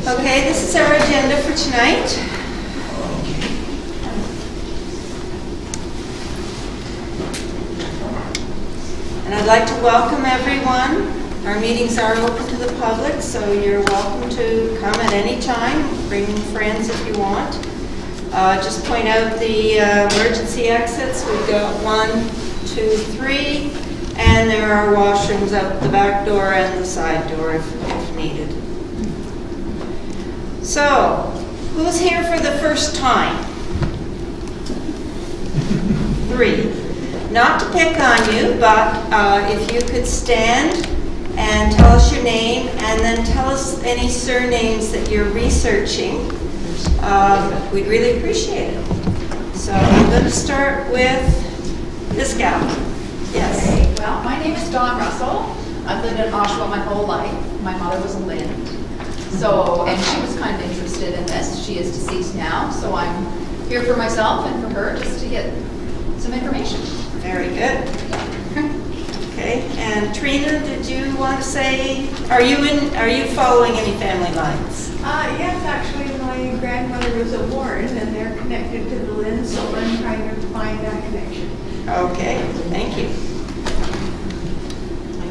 Okay, this is our agenda for tonight. And I'd like to welcome everyone. Our meetings are open to the public, so you're welcome to come at any time. Bring friends if you want. Just point out the emergency exits. We've got 1, 2, 3, and there are washrooms out the back door and the side door if needed. So, who's here for the first time? 3. Not to pick on you, but if you could stand and tell us your name and then tell us any surnames that you're researching, we'd really appreciate it. So I'm going to start with this gal. Yes. Okay. Well, my name is Dawn Russell. I've lived in Oshawa my whole life. My mother was a Lynde. So, and she was kind of interested in this. She is deceased now, so I'm here for myself and for her just to get some information. Very good. Okay, and Trina, did you want to say, are you following any family lines? Yes, actually, my grandmother was a Warren, and they're connected to the Lynde, so I'm trying to find that connection. Okay, thank you.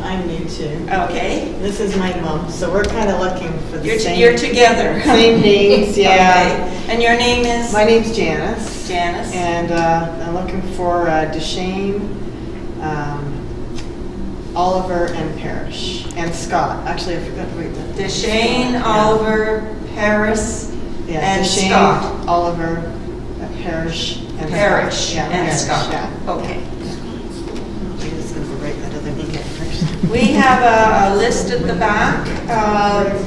I'm new too. Okay. This is my mom, so we're kind of looking for the same. You're together. Same names, yeah. Okay. And your name is? My name's Janice. Janice. And I'm looking for Deshane, Oliver, and Parrish, and Scott. Actually, I forgot to read that. Deshane, Yeah. Oliver, Paris, Yeah, and Deshane, Scott. Oliver, Parrish, and Parrish Scott. Yeah, and Parrish, Scott. Yeah. Okay. I'm just going to write that other name first. We have a list at the back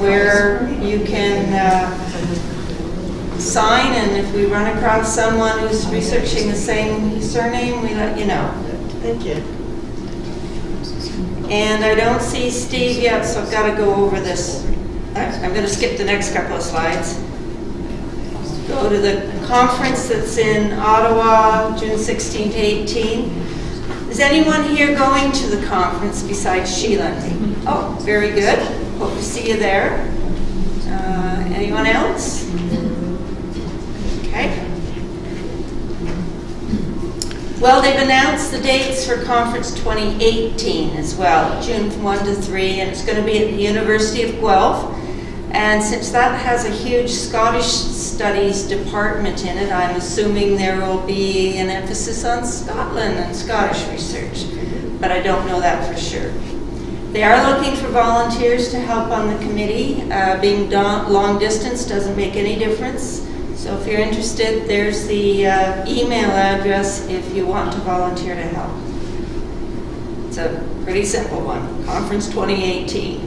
where you can sign, and if we run across someone who's researching the same surname, we let you know. Thank you. And I don't see Steve yet, so I've got to go over this. I'm going to skip the next couple of slides. Go to the conference that's in Ottawa, June 16 to 18. Is anyone here going to the conference besides Sheila? Oh, very good. Hope to see you there. Anyone else? Okay. Well, they've announced the dates for Conference 2018 as well, June 1 to 3, and it's going to be at the University of Guelph. And since that has a huge Scottish Studies department in it, I'm assuming there will be an emphasis on Scotland and Scottish research, but I don't know that for sure. They are looking for volunteers to help on the committee. Being long distance doesn't make any difference. So if you're interested, there's the email address if you want to volunteer to help. It's a pretty simple one, Conference 2018.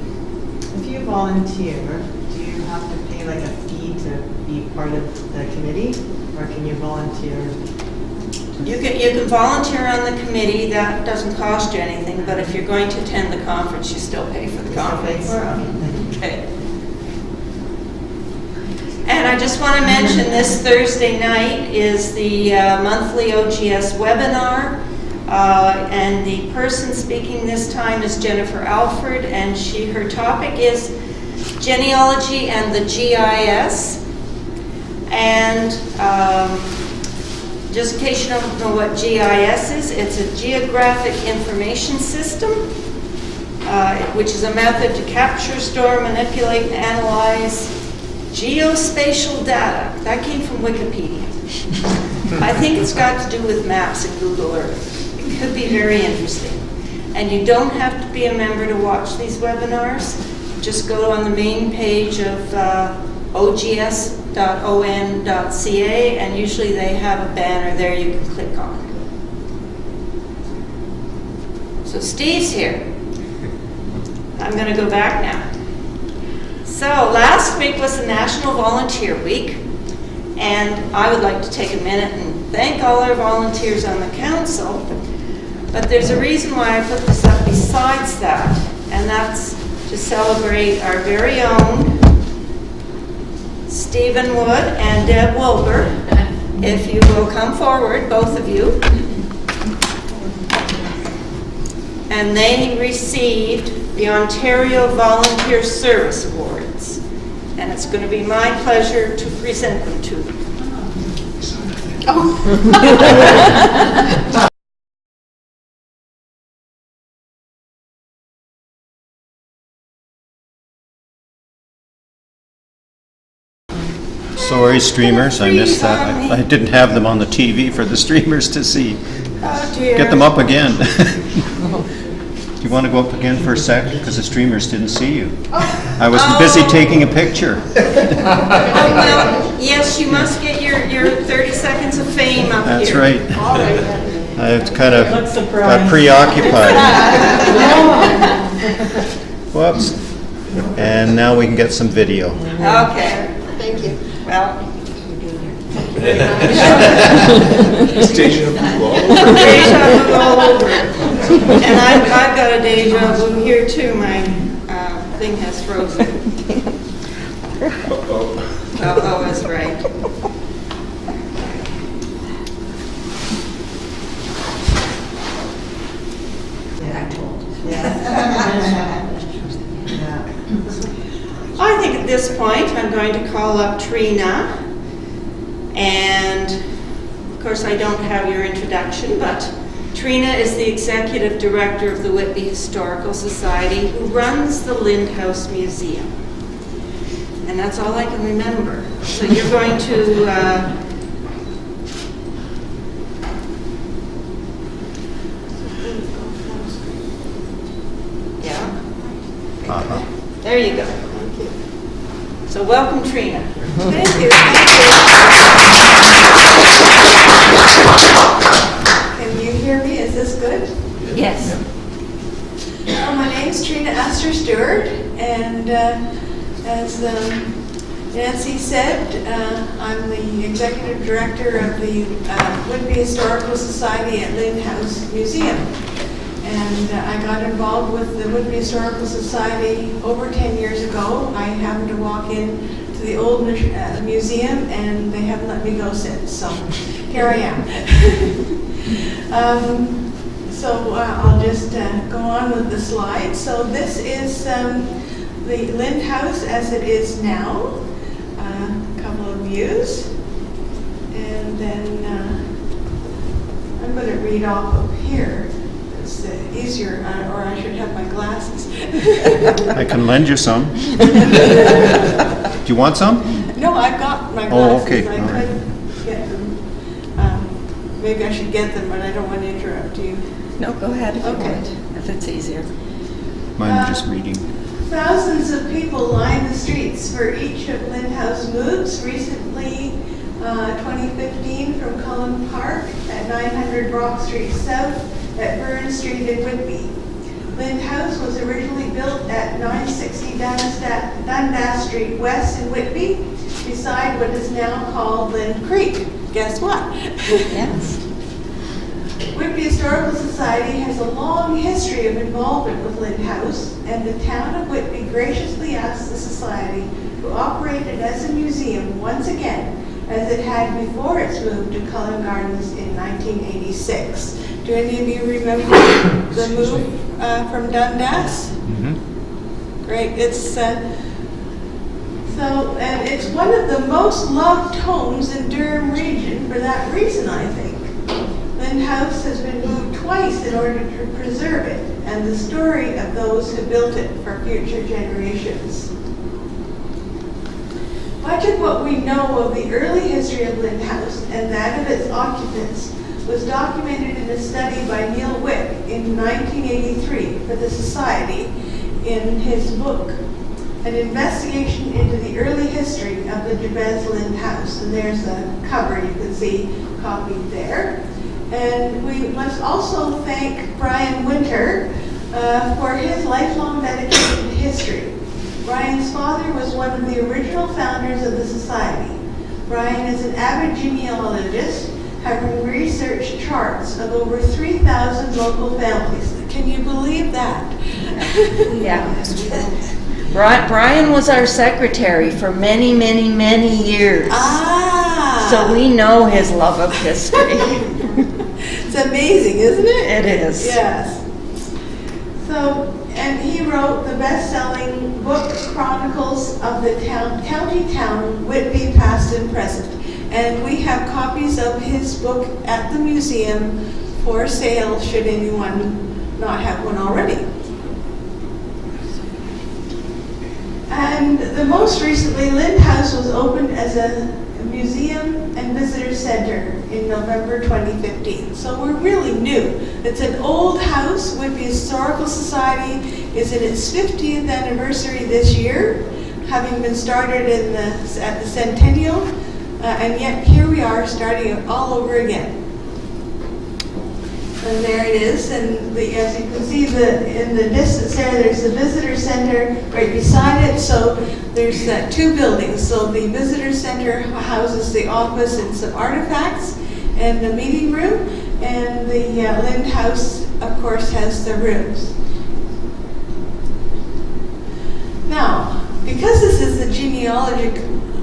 If you volunteer, do you have to pay like a fee to be part of the committee, or can you volunteer? You can volunteer on the committee. That doesn't cost you anything, but if you're going to attend the conference, you still pay for the conference. Okay. And I just want to mention this Thursday night is the monthly OGS webinar. And the person speaking this time is Jennifer Alford, and her topic is genealogy and the GIS. And just in case you don't know what GIS is, it's a Geographic Information System, which is a method to capture, store, manipulate, and analyze geospatial data. That came from Wikipedia. I think it's got to do with maps and Google Earth. It could be very interesting. And you don't have to be a member to watch these webinars. Just go on the main page of ogs.on.ca, and usually they have a banner there you can click on. So Steve's here. I'm going to go back now. So last week was the National Volunteer Week, and I would like to take a minute and thank all our volunteers on the council, but there's a reason why I put this up besides that, and that's to celebrate our very own Stephen Wood and Deb Wilbur. If you will come forward, both of you. And they received the Ontario Volunteer Service Awards. and it's going to be my pleasure to present them to you. Sorry, streamers, I missed that. I didn't have them on the TV for the streamers to see. Oh dear. Get them up again. Do you want to go up again for a sec? Because the streamers didn't see you. I was busy taking a picture. Oh, well, yes, you must get your 30 seconds of fame up That's here. right. I kind of got preoccupied. Whoops. And now we can get some video. Okay. Thank you. Well. Deja vu all over. Deja vu all over. And I've got a deja vu here too. My thing has frozen. Oh, is right. I think at this point I'm going to call up Trina, and of course I don't have your introduction, but Trina is the Executive Director of the Whitby Historical Society, who runs the Lynde House Museum. And that's all I can remember. So you're going to Uh-huh. there you go. Thank you. So welcome, Trina. Thank you. Can you hear me? Is this good? Yes. My name's Trina Astor-Stewart, and as Nancy said, I'm the Executive Director of the Whitby Historical Society at Lynde House Museum. And I got involved with the Whitby Historical Society over 10 years ago. I happened to walk in to the old museum, and they haven't let me go since, so here I am. I'll just go on with the slide. So this is the Lynde House as it is now. A couple of views. And then I'm going to read off of here. It's easier, or I should have my glasses. I can lend you some. Do you want some? No, I've got my Oh, glasses. okay, I all right. could get them. Maybe I should get them, but I don't want to interrupt you. No, go ahead if you Okay. want, if it's easier. Mine are just reading. Thousands of people line the streets for each of Lynde House moves. Recently, 2015 from Cullen Park at 900 Brock Street South at Burn Street in Whitby. Lynde House was originally built at 960 Dundas Street West in Whitby, beside what is now called Lynde Creek. Guess what? Yes. Whitby Historical Society has a long history of involvement with Lynde House, and the town of Whitby graciously asked the Society to operate it as a museum once again, as it had before its move to Cullen Gardens in 1986. Do any of you remember the move from Dundas? Mm-hmm. Great. It's and it's one of the most loved homes in Durham region for that reason, I think. Lynde House has been moved twice in order to preserve it and the story of those who built it for future generations. Much of what we know of the early history of Lynde House and that of its occupants was documented in a study by Neil Wick in 1983 for the Society in his book, An Investigation into the Early History of the Jabez Lynde House. And there's a cover you can see copied there. And we must also thank Brian Winter for his lifelong dedication to history. Brian's father was one of the original founders of the Society. Brian is an avid genealogist, having researched charts of over 3,000 local families. Can you believe that? Yeah. Brian was our secretary for many, many, many years. Ah! So we know his love of history. It's amazing, isn't it? It is. Yes. So And he wrote the best-selling book, Chronicles of the County Town, Whitby, Past and Present. And we have copies of his book at the museum for sale, should anyone not have one already. And the most recently, Lynde House was opened as a museum and visitor center in November 2015. So we're really new. It's an old house. Whitby Historical Society is in its 50th anniversary this year, having been started at the Centennial, and yet here we are starting it all over again. And there it is, and as you can see in the distance there's the visitor center right beside it. So there's two buildings. So the visitor center houses the office and some artifacts and the meeting room, and the Lynde House, of course, has the rooms. Now, because this is a genealogy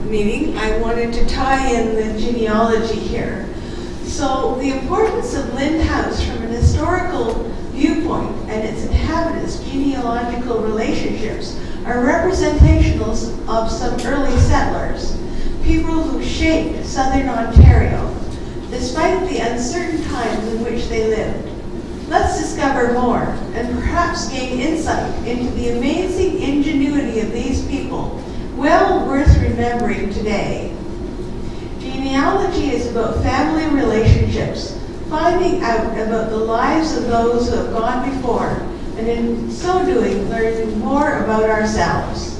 meeting, I wanted to tie in the genealogy here. So the importance of Lynde House from an historical viewpoint and its inhabitants' genealogical relationships are representational of some early settlers, people who shaped southern Ontario, despite the uncertain times in which they lived. Let's discover more and perhaps gain insight into the amazing ingenuity of these people, well worth remembering today. Genealogy is about family relationships, finding out about the lives of those who have gone before, and in so doing, learning more about ourselves.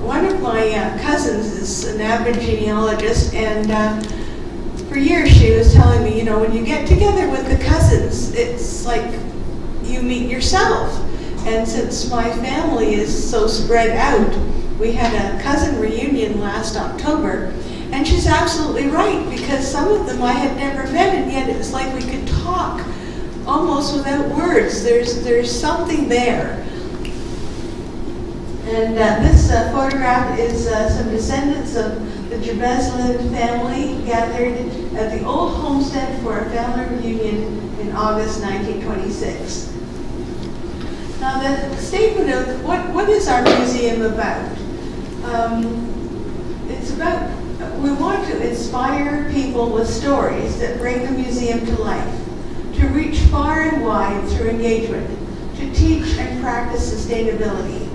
One of my cousins is an avid genealogist, and for years she was telling me, when you get together with the cousins, it's like you meet yourself. And since my family is so spread out, we had a cousin reunion last October. And she's absolutely right, because some of them I had never met, and yet it was like we could talk almost without words. There's something there. And this photograph is some descendants of the Jabez Lynde family gathered at the old homestead for a family reunion in August 1926. Now the statement of what is our museum about? It's about we want to inspire people with stories that bring the museum to life, to reach far and wide through engagement, to teach and practice sustainability.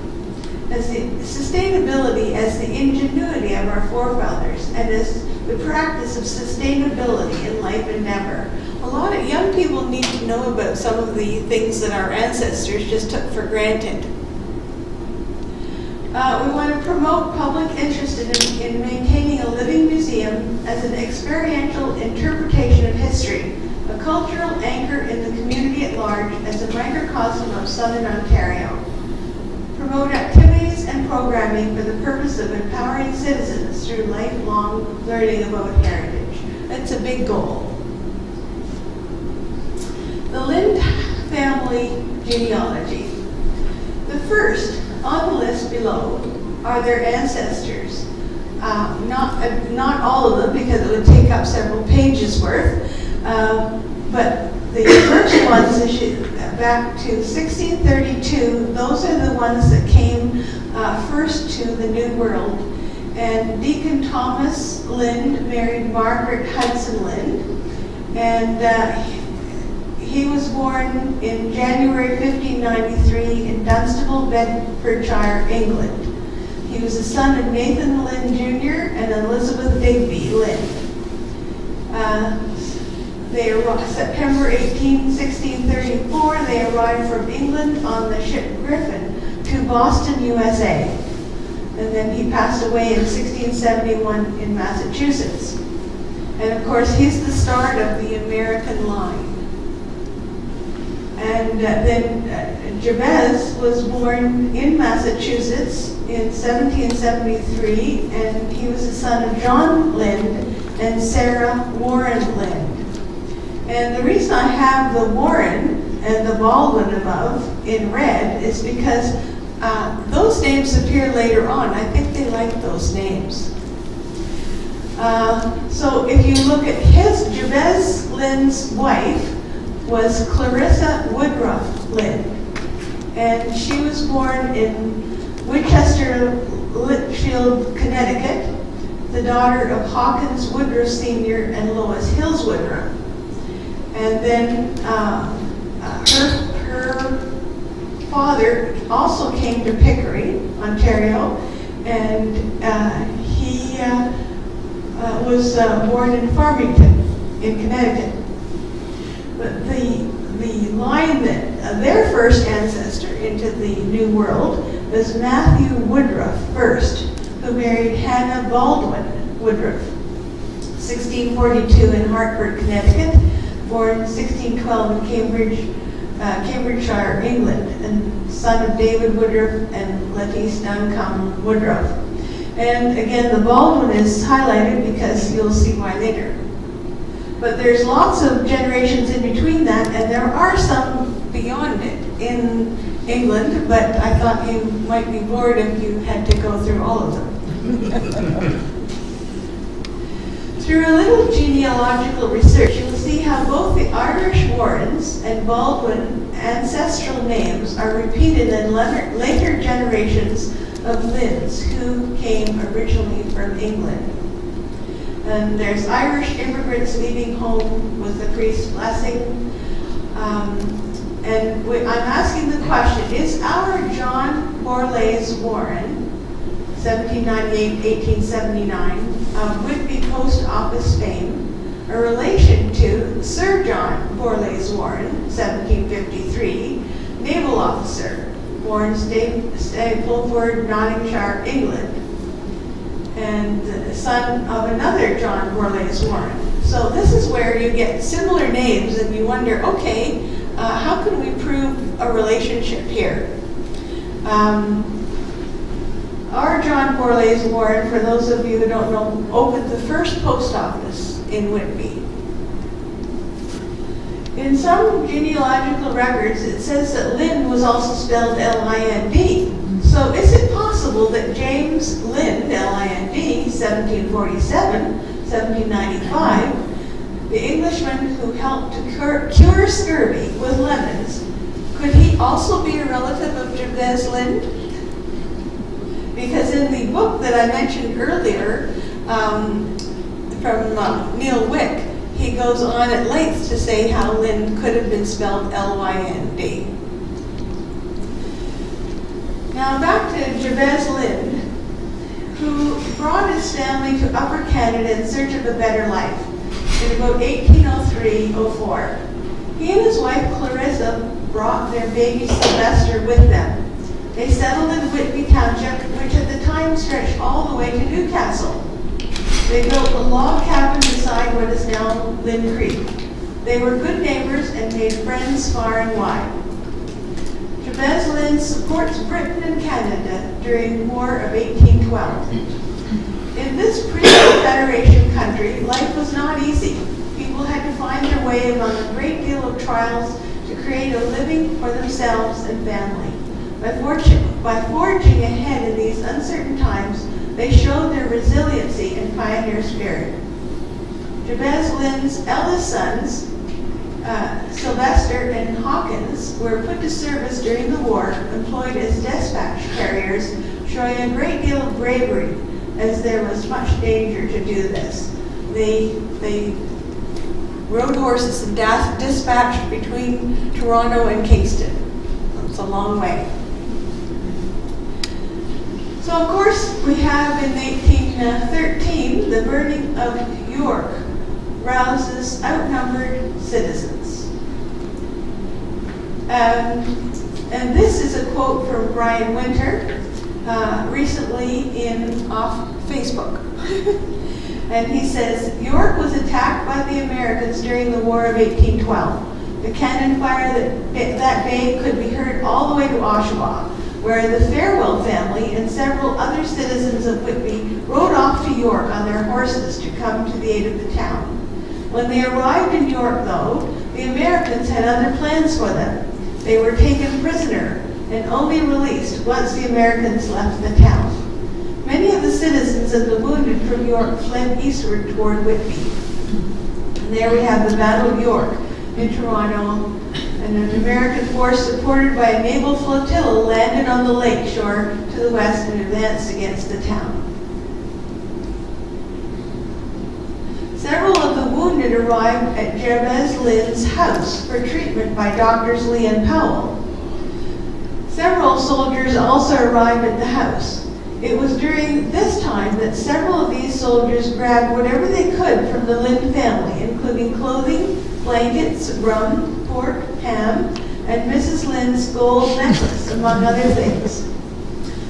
Sustainability as the ingenuity of our forefathers and as the practice of sustainability in life endeavor. A lot of young people need to know about some of the things that our ancestors just took for granted. We want to promote public interest in maintaining a living museum as an experiential interpretation of history, a cultural anchor in the community at large as a microcosm of Southern Ontario. Promote activities and programming for the purpose of empowering citizens through lifelong learning about heritage. That's a big goal. The Lynde family genealogy. The first on the list below are their ancestors. Not all of them, because it would take up several pages worth, but the first ones back to 1632, those are the ones that came first to the New World. And Deacon Thomas Lynde married Margaret Hudson Lynde, and he was born in January 1593 in Dunstable, Bedfordshire, England. He was the son of Nathan Lynde Jr. and Elizabeth Digby Lynde. September 18, 1634, they arrived from England on the ship Griffin to Boston, USA. And then he passed away in 1671 in Massachusetts. And of course, he's the start of the American line. And then Jabez was born in Massachusetts in 1773, and he was the son of John Lynde and Sarah Warren Lynde. And the reason I have the Warren and the Baldwin above in red is because those names appear later on. I think they like those names. So if you look at Jabez Lynde's wife was Clarissa Woodruff Lynde. And she was born in Winchester, Litchfield, Connecticut, the daughter of Hawkins Woodruff Sr. and Lois Hills Woodruff. And then her father also came to Pickering, Ontario, and he was born in Farmington, in Connecticut. But the line that their first ancestor into the New World was Matthew Woodruff first, who married Hannah Baldwin Woodruff, 1642 in Hartford, Connecticut, born 1612 in Cambridgeshire, England, and son of David Woodruff and Lettice Duncombe Woodruff. And again, the Baldwin is highlighted because you'll see why later. But there's lots of generations in between that, and there are some beyond it in England, but I thought you might be bored if you had to go through all of them. Through a little genealogical research, you'll see how both the Irish Warrens and Baldwin ancestral names are repeated in later generations of Lyndes who came originally from England. And there's Irish immigrants leaving home with the priest's blessing. And I'm asking the question, is our John Borlase Warren, 1798-1879, of Whitby Post Office fame, a relation to Sir John Borlase Warren, 1753, naval officer, born Stapleford, Nottinghamshire, England, and the son of another John Borlase Warren. So this is where you get similar names and you wonder, okay, how can we prove a relationship here? Our John Borlase Warren, for those of you who don't know, opened the first post office in Whitby. In some genealogical records, it says that Lynde was also spelled L-I-N-D. So is it possible that James Lynde, L-I-N-D, 1747, 1795, the Englishman who helped to cure scurvy with lemons, could he also be a relative of Jabez Lynde? Because in the book that I mentioned earlier, from Neil Wick, he goes on at length to say how Lynde could have been spelled L-Y-N-D. Now back to Jabez Lynde, who brought his family to Upper Canada in search of a better life in about 1803-04. He and his wife Clarissa brought their baby Sylvester with them. They settled in Whitby Township, which at the time stretched all the way to Newcastle. They built a log cabin beside what is now Lynde Creek. They were good neighbors and made friends far and wide. Jabez Lynde supports Britain and Canada during the War of 1812. In this pre-Confederation country, life was not easy. People had to find their way among a great deal of trials to create a living for themselves and family. By forging ahead in these uncertain times, they showed their resiliency and pioneer spirit. Jabez Lynde's eldest sons, Sylvester and Hawkins, were put to service during the war, employed as dispatch carriers, showing a great deal of bravery, as there was much danger to do this. They rode horses and dispatched between Toronto and Kingston. It's a long way. So of course we have in 1813 the burning of York rouses outnumbered citizens. And this is a quote from Brian Winter recently off Facebook. And he says, York was attacked by the Americans during the War of 1812. The cannon fire that day could be heard all the way to Oshawa, where the Farewell family and several other citizens of Whitby rode off to York on their horses to come to the aid of the town. When they arrived in York, though, the Americans had other plans for them. They were taken prisoner and only released once the Americans left the town. Many of the citizens and the wounded from York fled eastward toward Whitby. And there we have the Battle of York in Toronto, and an American force supported by a naval flotilla landed on the lake shore to the west and advanced against the town. Several of the wounded arrived at Jabez Lynde's house for treatment by doctors Lee and Powell. Several soldiers also arrived at the house. It was during this time that several of these soldiers grabbed whatever they could from the Lynde family, including clothing, blankets, rum, pork, ham, and Mrs. Lynde's gold necklace, among other things.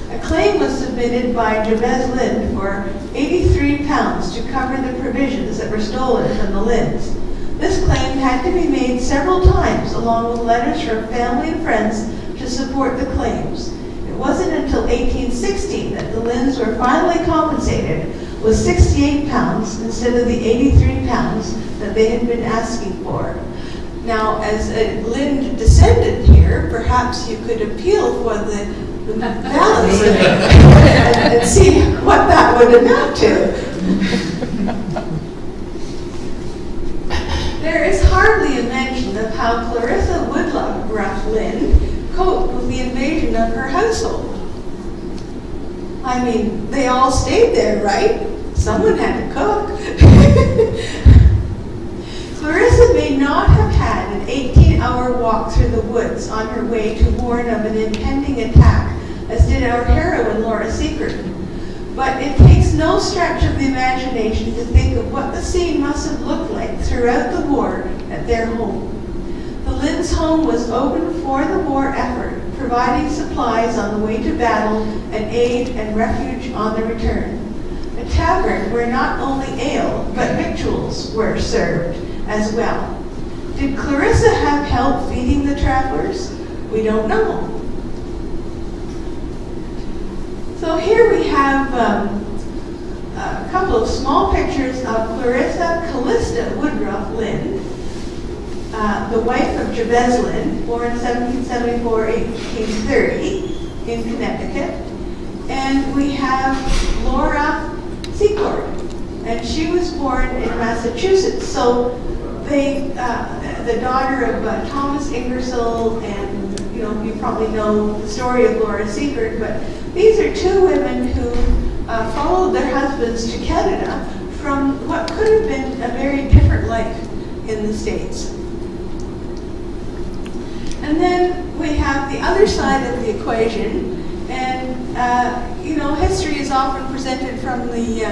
A claim was submitted by Jabez Lynde for 83 pounds to cover the provisions that were stolen from the Lyndes. This claim had to be made several times, along with letters from family and friends to support the claims. It wasn't until 1860 that the Lyndes were finally compensated with 68 pounds instead of the 83 pounds that they had been asking for. Now, as a Lynde descendant here, perhaps you could appeal for the balance and see what that would amount to. There is hardly a mention of how Clarissa Woodruff Lynde coped with the invasion of her household. I mean, they all stayed there, right? Someone had to cook. Clarissa may not have had an 18-hour walk through the woods on her way to warn of an impending attack, as did our heroine Laura Secord. But it takes no stretch of the imagination to think of what the scene must have looked like throughout the war at their home. The Lynde's home was open for the war effort, providing supplies on the way to battle and aid and refuge on the return. A tavern where not only ale, but victuals were served as well. Did Clarissa have help feeding the travelers? We don't know. So here we have a couple of small pictures of Clarissa Callista Woodruff Lynde, the wife of Jabez Lynde, born 1774-1830 in Connecticut. And we have Laura Secord, and she was born in Massachusetts. So they, the daughter of Thomas Ingersoll, and you probably know the story of Laura Secord, but these are two women who followed their husbands to Canada from what could have been a very different life in the States. And then we have the other side of the equation, and history is often presented from the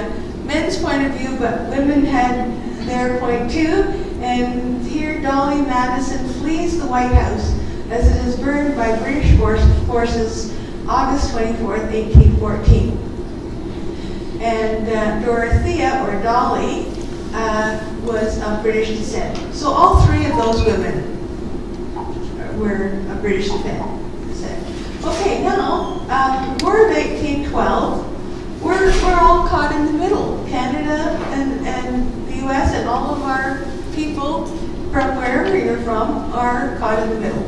men's point of view, but women had their point too. And here Dolly Madison flees the White House as it is burned by British forces August 24th, 1814. And Dorothea, or Dolly, was of British descent. So all three of those women were of British descent. Okay, now, War of 1812, we're all caught in the middle. Canada and the US and all of our people from wherever you're from are caught in the middle.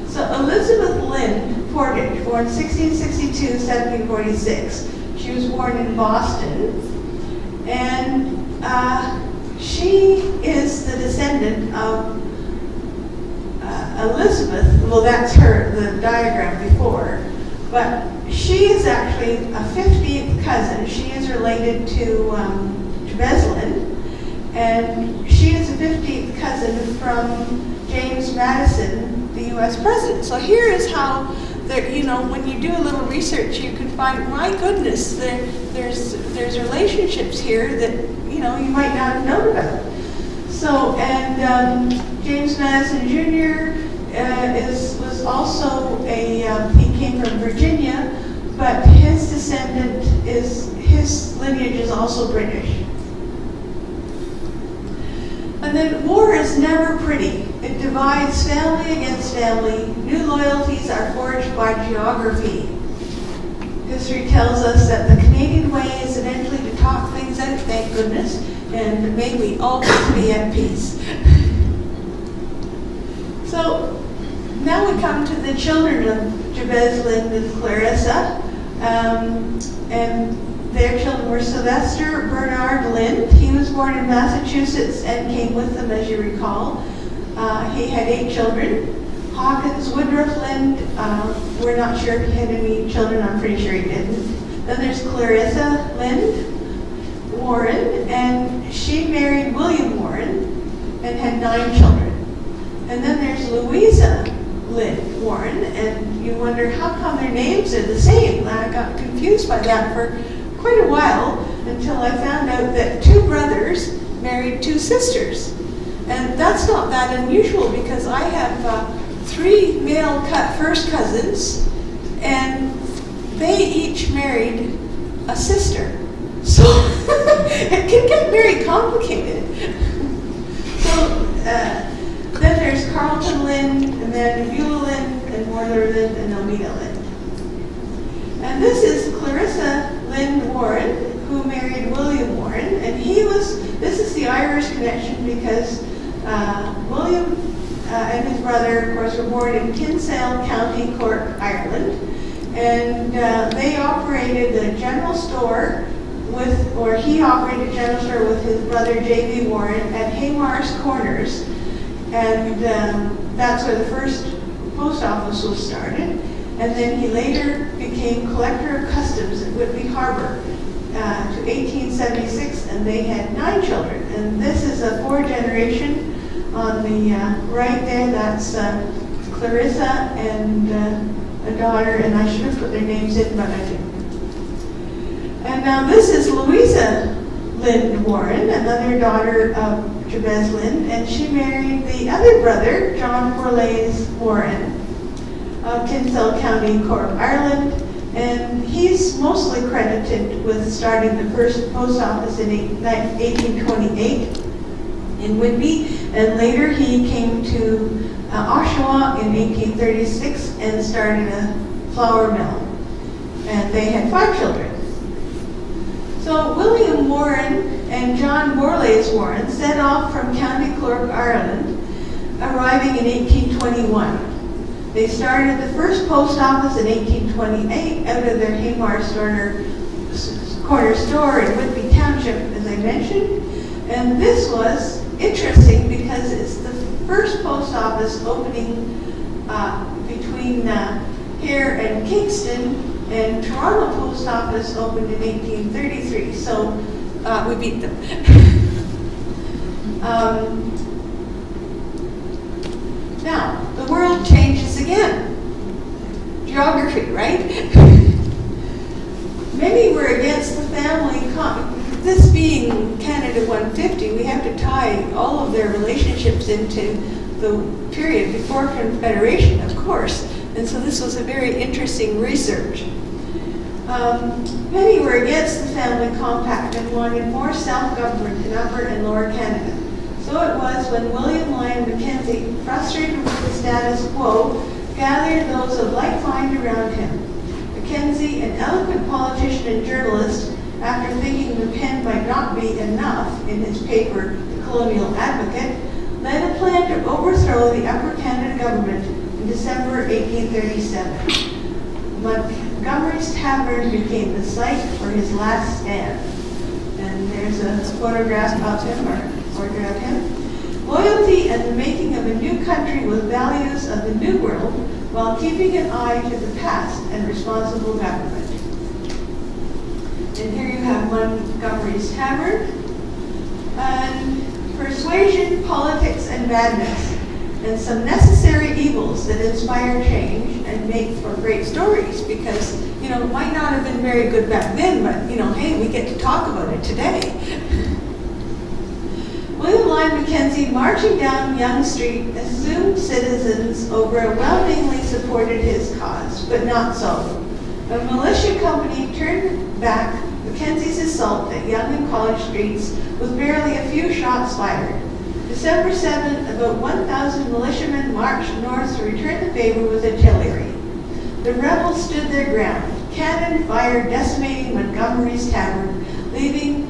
So Elizabeth Lynde Portage, born 1662, 1746. She was born in Boston, and she is the descendant of Elizabeth. Well, that's the diagram before, but she is actually a 15th cousin. She is related to Jabez Lynde, and she is a 15th cousin from James Madison, the U.S. president. So here is how, when you do a little research, you can find, my goodness, there's relationships here that, you might not have known about. So, and James Madison Jr. Was also he came from Virginia, but his lineage is also British. And then war is never pretty. It divides family against family. New loyalties are forged by geography. History tells us that the Canadian way is eventually to talk things out, thank goodness, and may we always be at peace. So now we come to the children of Jabez Lynde and Clarissa, and their children were Sylvester Bernard Lynde. He was born in Massachusetts and came with them, as you recall. He had 8 children. Hawkins Woodruff Lynde, we're not sure if he had any children, I'm pretty sure he didn't. Then there's Clarissa Lynde Warren, and she married William Warren and had 9 children. And then there's Louisa Lynde Warren, and you wonder how come their names are the same. I got confused by that for quite a while until I found out that 2 brothers married 2 sisters. And that's not that unusual because I have 3 male first cousins, and they each married a sister. So it can get very complicated. So then there's Carlton Lynde, and then Beulah Lynde, and Warler Lynde, and Elmina Lynde. And this is Clarissa Lynde Warren, who married William Warren, and this is the Irish connection because William and his brother, of course, were born in Kinsale, County Cork, Ireland, and they operated a general store he operated a general store with his brother J.B. Warren at Haymar's Corners, and that's where the first post office was started. And then he later became collector of customs at Whitby Harbor to 1876, and they had 9 children. And this is a 4 generation on the right there. That's Clarissa and a daughter, and I should have put their names in, but I didn't. And now this is Louisa Lynde Warren, another daughter of Jabez Lynde, and she married the other brother, John Borlase Warren, of Kinsale County, Cork, Ireland, and he's mostly credited with starting the first post office in 1828 in Whitby, and later he came to Oshawa in 1836 and started a flour mill, and they had 5 children. So William Warren and John Borlase Warren set off from County Cork, Ireland, arriving in 1821. They started the first post office in 1828 out of their Haymar's Corner store in Whitby Township, as I mentioned. And this was interesting because it's the first post office opening between here and Kingston, and Toronto Post Office opened in 1833, so we beat them. Now, the world changes again. Geography, right? Many were against the family. This being Canada 150, we have to tie all of their relationships into the period before Confederation, of course. And so this was a very interesting research. Many were against the family compact and wanted more self-government in Upper and Lower Canada. So it was when William Lyon Mackenzie, frustrated with the status quo, gathered those of like mind around him. Mackenzie, an eloquent politician and journalist, after thinking the pen might not be enough in his paper, The Colonial Advocate, led a plan to overthrow the Upper Canada government in December 1837. Montgomery's Tavern became the site for his last stand. And there's a photograph of him, or portrait of him. Loyalty and the making of a new country with values of the New World while keeping an eye to the past and responsible government. And here you have Montgomery's Tavern. And persuasion, politics, and madness, and some necessary evils that inspire change and make for great stories because, it might not have been very good back then, but, hey, we get to talk about it today. William Lyon Mackenzie, marching down Yonge Street, assumed citizens overwhelmingly supported his cause, but not so. A militia company turned back Mackenzie's assault at Yonge and College Streets with barely a few shots fired. December 7th, about 1,000 militiamen marched north to return the favor with artillery. The rebels stood their ground. Cannon fire decimating Montgomery's Tavern, leaving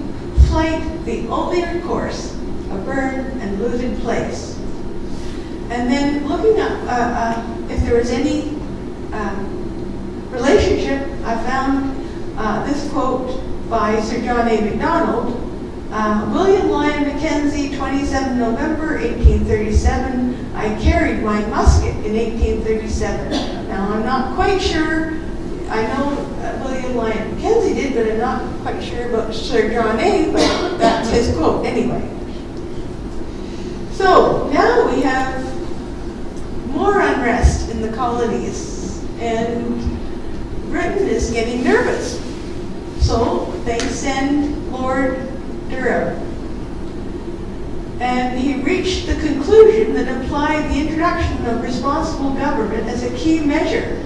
flight the only recourse, a burned and looted place. And then looking up if there was any relationship, I found this quote by Sir John A. Macdonald, William Lyon Mackenzie, 27 November 1837. I carried my musket in 1837. Now, I'm not quite sure. I know William Lyon Mackenzie did, but I'm not quite sure about Sir John A., but that's his quote anyway. So, now we have more unrest in the colonies, and Britain is getting nervous. So, they send Lord Durham. And he reached the conclusion that applied the introduction of responsible government as a key measure.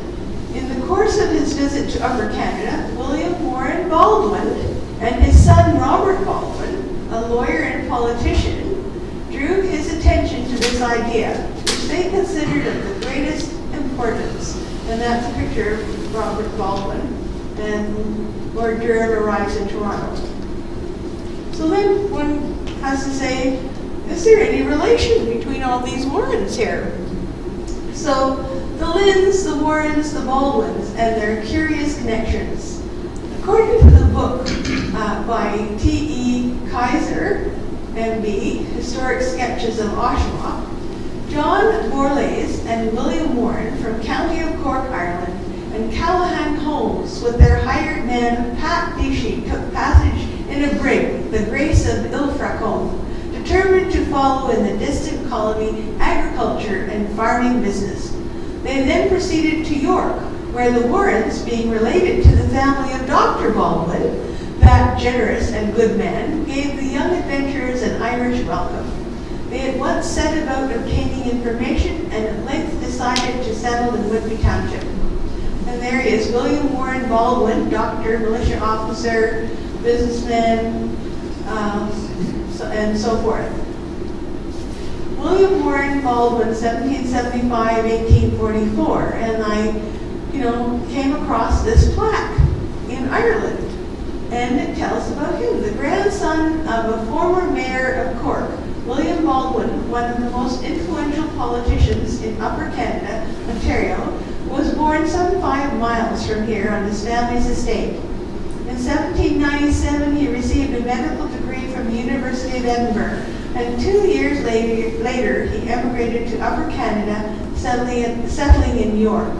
In the course of his visit to Upper Canada, William Warren Baldwin and his son Robert Baldwin, a lawyer and politician, drew his attention to this idea, which they considered of the greatest importance. And that's a picture of Robert Baldwin. And Lord Durham arrives in Toronto. So then one has to say, is there any relation between all these Warrens here? So the Lyndes, the Warrens, the Baldwins, and their curious connections. According to the book by T.E. Kaiser, M.B., Historic Sketches of Oshawa, John Borlase and William Warren from County of Cork, Ireland, and Callahan Holmes with their hired man Pat Deashy took passage in a brig, the Grace of Ilfracombe, determined to follow in the distant colony agriculture and farming business. They then proceeded to York, where the Warrens, being related to the family of Dr. Baldwin, that generous and good man, gave the young adventurers an Irish welcome. They at once set about obtaining information and at length decided to settle in Whitby Township. And there he is, William Warren Baldwin, doctor, militia officer, businessman, and so forth. William Warren Baldwin, 1775-1844, and I, came across this plaque in Ireland, and it tells about him, the grandson of a former mayor of Cork, William Baldwin, one of the most influential politicians in Upper Canada, Ontario, was born some 5 miles from here on his family's estate. In 1797, he received a medical degree from the University of Edinburgh, and 2 years later he emigrated to Upper Canada, settling in York.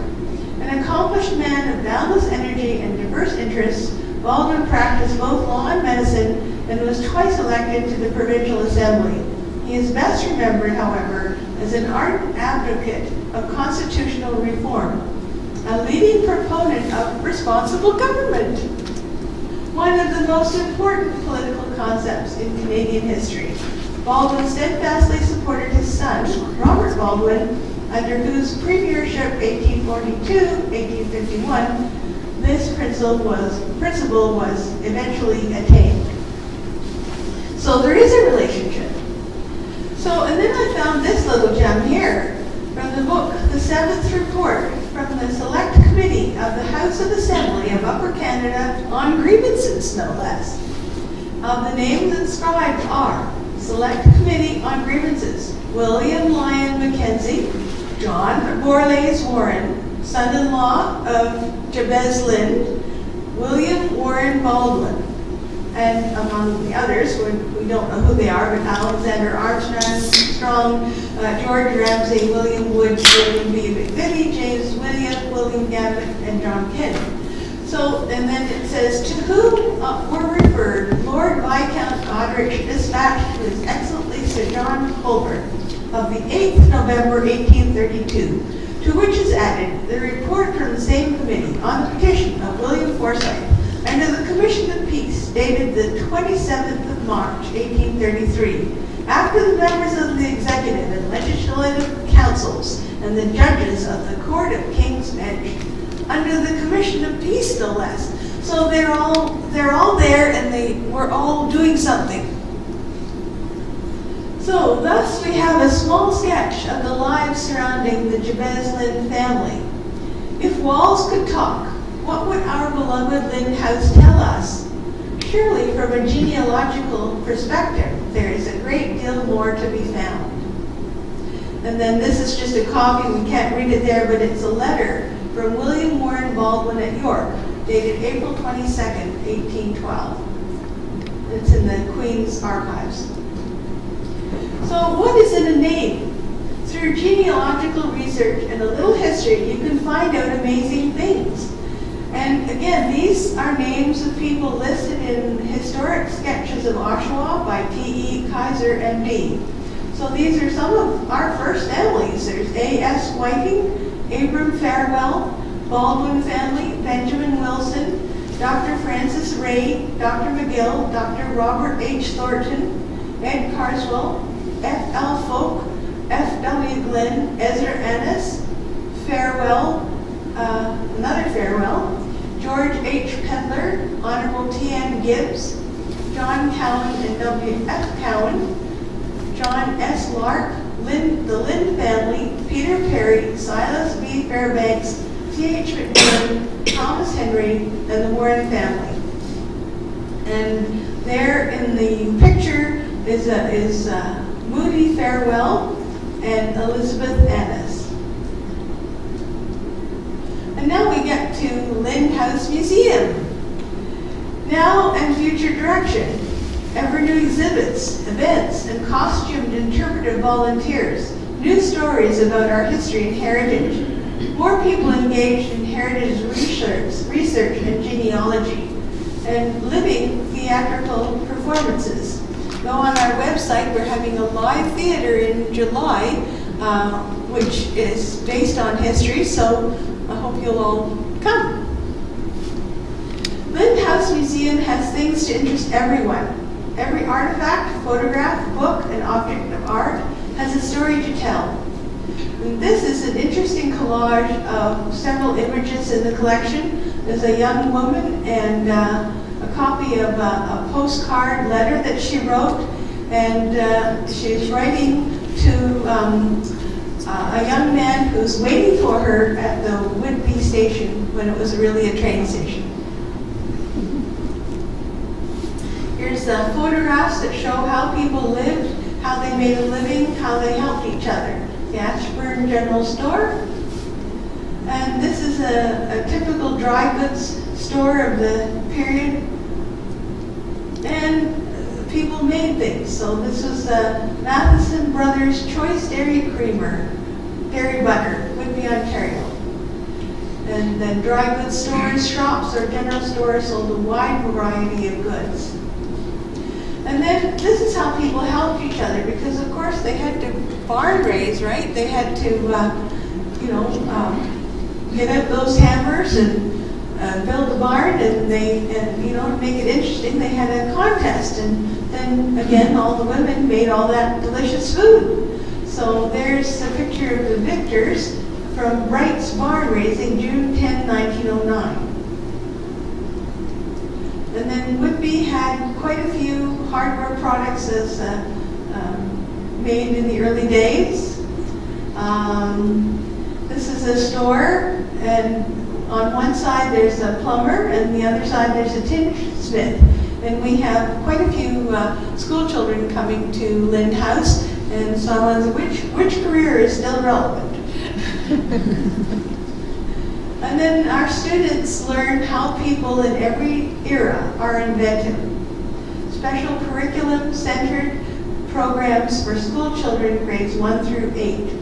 An accomplished man of boundless energy and diverse interests, Baldwin practiced both law and medicine and was twice elected to the Provincial Assembly. He is best remembered, however, as an ardent advocate of constitutional reform, a leading proponent of responsible government, one of the most important political concepts in Canadian history. Baldwin steadfastly supported his son, Robert Baldwin, under whose premiership 1842-1851 this principle was eventually attained. So there is a relationship. And then I found this little gem here from the book, The Seventh Report from the Select Committee of the House of Assembly of Upper Canada on grievances, no less. The names inscribed are Select Committee on Grievances, William Lyon Mackenzie, John Borlase Warren, son-in-law of Jabez Lynde, William Warren Baldwin, and among the others, we don't know who they are, but Alexander Armstrong, George Ramsay, William Wood, William B. McVitie, James William, William Gambit, and John Kidd. And then it says, to whom were referred Lord Viscount Goderich dispatched to His Excellency Sir John Colbert of the 8th November 1832, to which is added the report from the same committee on the petition of William Forsyth and of the Commission of Peace dated the 27th of March 1833, after the members of the Executive and Legislative Councils and the judges of the Court of King's Bench under the Commission of Peace, no less. So they're all there, and they were all doing something. So thus we have a small sketch of the lives surrounding the Jabez Lynde family. If walls could talk, what would our beloved Lynde House tell us? Surely from a genealogical perspective, there is a great deal more to be found. And then this is just a copy, we can't read it there, but it's a letter from William Warren Baldwin at York, dated April 22nd, 1812. It It's in the Queen's archives. So what is in a name? Through genealogical research and a little history, you can find out amazing things. And again, these are names of people listed in historic sketches of Oshawa by T.E. Kaiser, M.D. So these are some of our first families. There's A.S. Whiting, Abram Farewell, Baldwin family, Benjamin Wilson, Dr. Francis Ray, Dr. McGill, Dr. Robert H. Thornton, Ed Carswell, F.L. Folk, F.W. Glenn, Ezra Ennis, Farewell, another Farewell, George H. Pedler, Honorable T.N. Gibbs, John Cowan and W.F. Cowan, John S. Lark, the Lynde family, Peter Perry, Silas B. Fairbanks, T.H. McMillan, Thomas Henry, and the Warren family. And there in the picture is Moody Farewell and Elizabeth Ennis. And now we get to Lynde House Museum. Now and future direction. Ever new exhibits, events, and costumed interpretive volunteers. New stories about our history and heritage. More people engaged in heritage research and genealogy. And living theatrical performances. Go on our website, we're having a live theater in July, which is based on history, so I hope you'll all come. Lynde House Museum has things to interest everyone. Every artifact, photograph, book, and object of art has a story to tell. And this is an interesting collage of several images in the collection. There's a young woman and a copy of a postcard letter that she wrote, and she's writing to a young man who's waiting for her at the Whitby station when it was really a train station. Here's photographs that show how people lived, how they made a living, how they helped each other. The Ashburn General Store. And this is a typical dry goods store of the period. And people made things. So this was Matheson Brothers Choice Dairy Creamer, Dairy Butter, Whitby, Ontario. And then dry goods stores, shops, or general stores sold a wide variety of goods. And then this is how people helped each other, because of course they had to barn raise, right? They had to, get out those hammers and build a barn, and to make it interesting, they had a contest, and then again, all the women made all that delicious food. So there's a picture of the victors from Wright's Barn Raising, June 10, 1909. And then Whitby had quite a few hardware products as made in the early days. This is a store, and on one side there's a plumber, and the other side there's a tinsmith. And we have quite a few school children coming to Lynde House, and someone's which career is still relevant? And then our students learn how people in every era are inventive. Special curriculum-centered programs for school children grades 1 through 8.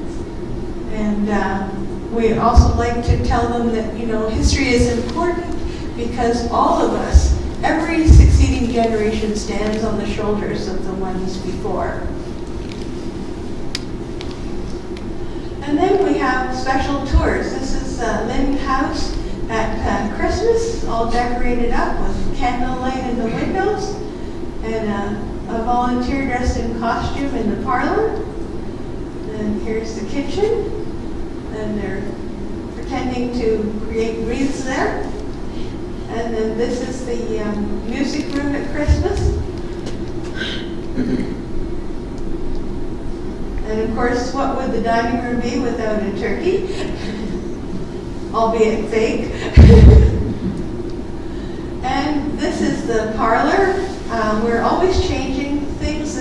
And we also like to tell them that, history is important because all of us, every succeeding generation stands on the shoulders of the ones before. And then we have special tours. This is Lynde House at Christmas, all decorated up with candlelight in the windows, and a volunteer dressed in costume in the parlor. And here's the kitchen, and they're pretending to create wreaths there. And then this is the music room at Christmas. And of course, what would the dining room be without a turkey? Albeit fake. And this is the parlor. We're always changing things.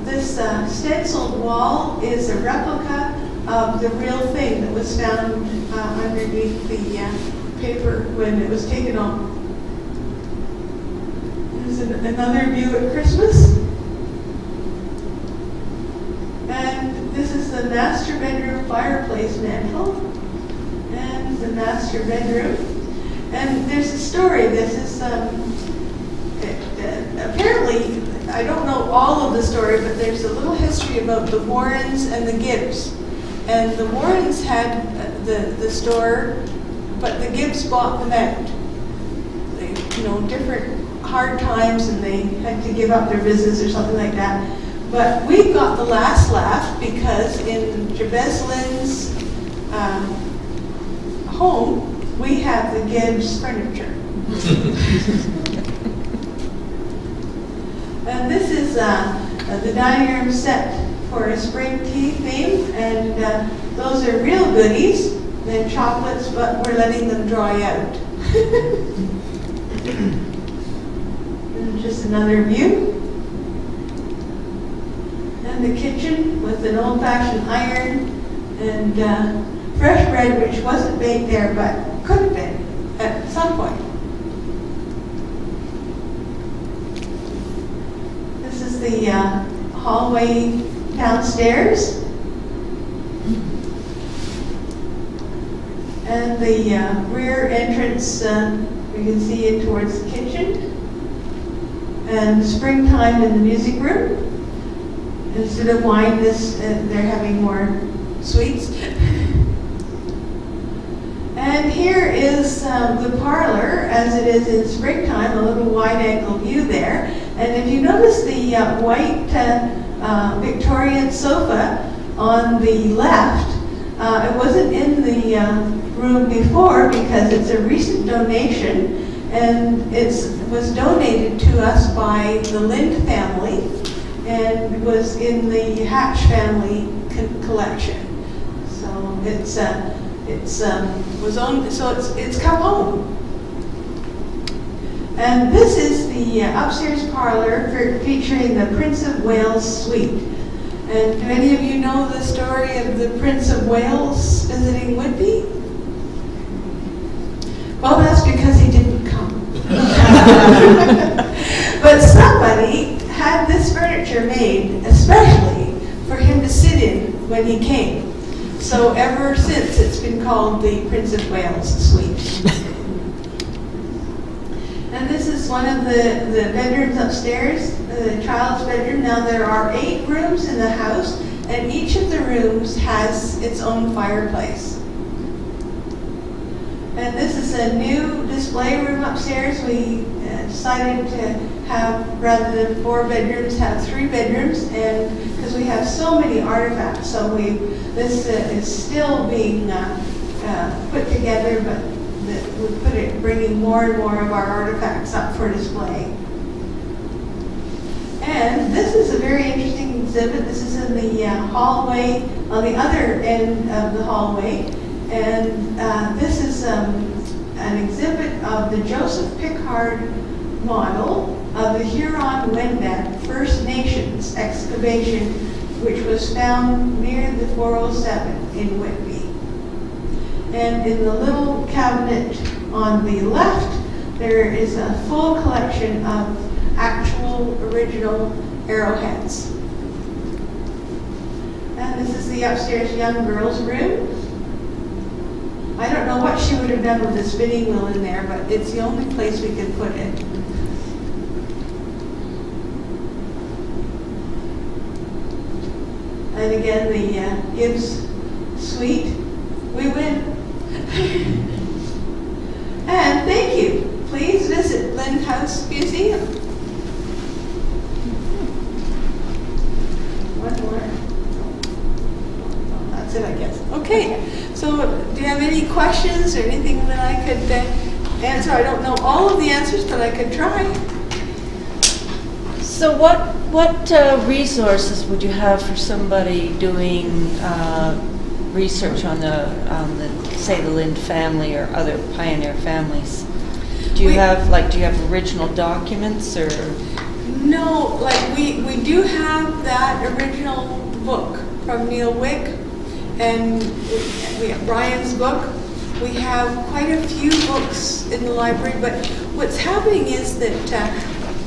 This stenciled wall is a replica of the real thing that was found underneath the paper when it was taken off. This is a another view at Christmas. And this is the master bedroom fireplace mantel. And the master bedroom. And there's a story. This is apparently, I don't know all of the story, but there's a little history about the Warrens and the Gibbs. And the Warrens had the store, but the Gibbs bought them out. They, different hard times, and they had to give up their business or something like that. But we got the last laugh because in Jabez Lynn's home, we have the Gibbs furniture. And this is the dining room set for a spring tea theme, and those are real goodies, they're chocolates, but we're letting them dry out. And just another view. And the kitchen with an old-fashioned iron and fresh bread, which wasn't baked there, but could have been at some point. This is the hallway downstairs. And the rear entrance, you can see it towards the kitchen. And springtime in the music room. Instead of wine, they're having more sweets. And here is the parlor, as it is in springtime, a little wide-angle view there. And if you notice the white Victorian sofa on the left, it wasn't in the room before because it's a recent donation, and it was donated to us by the Lynde family, and was in the Hatch family collection. So it's come home. And this is the upstairs parlor featuring the Prince of Wales suite. And do any of you know the story of the Prince of Wales visiting Whitby? Well, that's because he didn't come. But somebody had this furniture made especially for him to sit in when he came. So ever since, it's been called the Prince of Wales suite. And this is one of the bedrooms upstairs, the child's bedroom. Now there are 8 rooms in the house, and each of the rooms has its own fireplace. And this is a new display room upstairs. We decided to have, rather than 4 bedrooms, have 3 bedrooms, and because we have so many artifacts, so this is still being put together, but we bringing more and more of our artifacts up for display. And this is a very interesting exhibit. This is in the hallway, on the other end of the hallway. And this is an exhibit of the Joseph Pickard model of the Huron-Wendat First Nations excavation, which was found near the 407 in Whitby. And in the little cabinet on the left, there is a full collection of actual original arrowheads. And this is the upstairs young girl's room. I don't know what she would have done with the spinning wheel in there, but it's the only place we could put it. And again, the Gibbs suite. We win. And thank you. Please visit Lynde House Museum. One more. That's it, I guess. Okay. So, do you have any questions or anything that I could answer? I don't know all of the answers, but I could try. So what resources would you have for somebody doing research on the say the Lynde family or other pioneer families? Do you have original documents or? No, we do have that original book from Neil Wick, and we have Brian's book. We have quite a few books in the library, but what's happening is that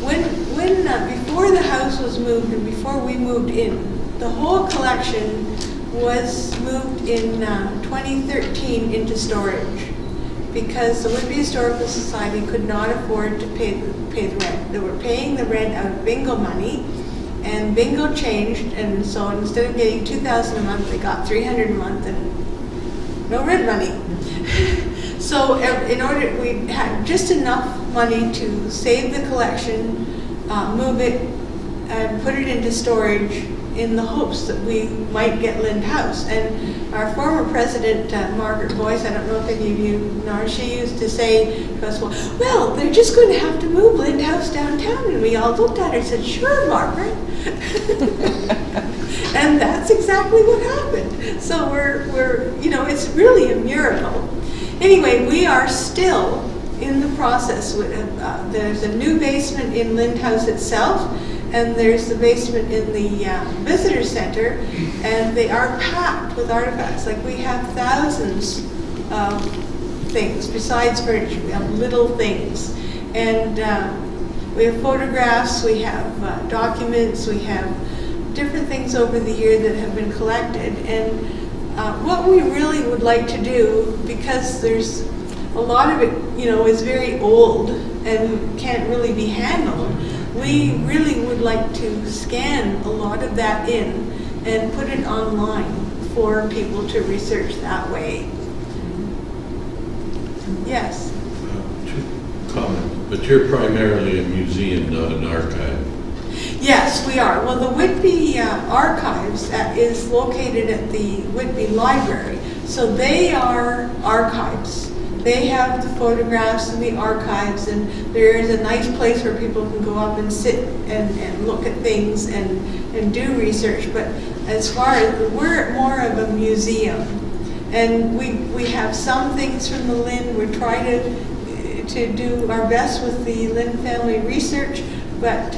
Before the house was moved and before we moved in, the whole collection was moved in 2013 into storage because the Whitby Historical Society could not afford to pay the rent. They were paying the rent out of bingo money, and bingo changed, and so instead of getting $2,000 a month, they got $300 a month and no rent money. So we had just enough money to save the collection, move it, and put it into storage in the hopes that we might get Lynde House. And our former president, Margaret Boyce, I don't know if any of you know, she used to say to us, well, they're just going to have to move Lynde House downtown. And we all looked at her and said, sure, Margaret. And that's exactly what happened. So we're it's really a miracle. Anyway, we are still in the process. There's a new basement in Lynde House itself, and there's the basement in the visitor center, and they are packed with artifacts. Like, we have thousands of things besides furniture. We have little things, and we have photographs, we have documents, we have different things over the year that have been collected. And what we really would like to do, because there's a lot of it, is very old and can't really be handled, we really would like to scan a lot of that in and put it online for people to research that way. Yes? To comment, but you're primarily a museum, not an archive. Yes, we are. Well, the Whitby Archives is located at the Whitby Library, so they are archives. They have the photographs and the archives, and there is a nice place where people can go up and sit and look at things and do research. But as far as, we're more of a museum, and we have some things from the Lynde. We're trying to do our best with the Lynde family research, but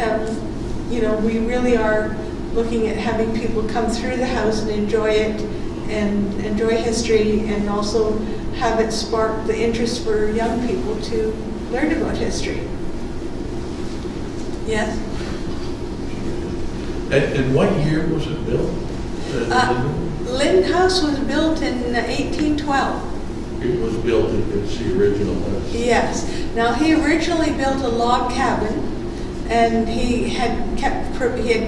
we really are looking at having people come through the house and enjoy it and enjoy history, and also have it spark the interest for young people to learn about history. Yes? And what year was it built? Lynde House was built in 1812. It was built, it's the original house. Yes. Now, he originally built a log cabin, and he had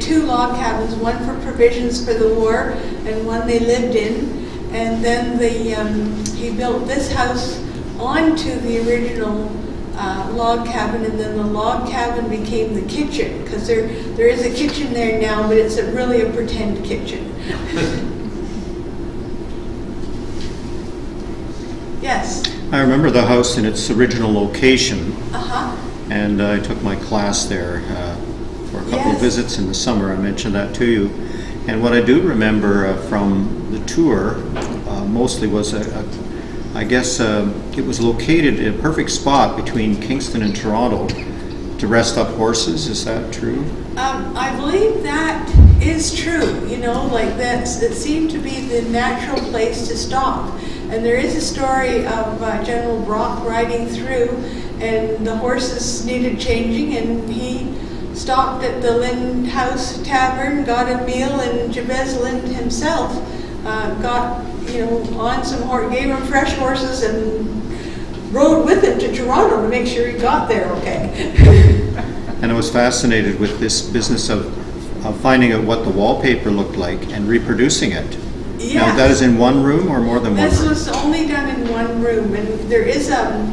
two log cabins, one for provisions for the war and one they lived in. And then he built this house onto the original log cabin, and then the log cabin became the kitchen, because there is a kitchen there now, but it's really a pretend kitchen. Yes? I remember the house in its original location, Uh-huh. and I took my class there for a couple of Yes. visits in the summer. I mentioned that to you. And what I do remember from the tour mostly was, I guess it was located in a perfect spot between Kingston and Toronto to rest up horses. Is that true? I believe that is true. It seemed to be the natural place to stop. And there is a story of General Brock riding through, and the horses needed changing, and he stopped at the Lynde House Tavern, got a meal, and Jabez Lynde himself got, on some gave him fresh horses and rode with him to Toronto to make sure he got there okay. And I was fascinated with this business of finding out what the wallpaper looked like and reproducing it. Yes. Now, that is in one room or more than one This room? was only done in one room, and there is a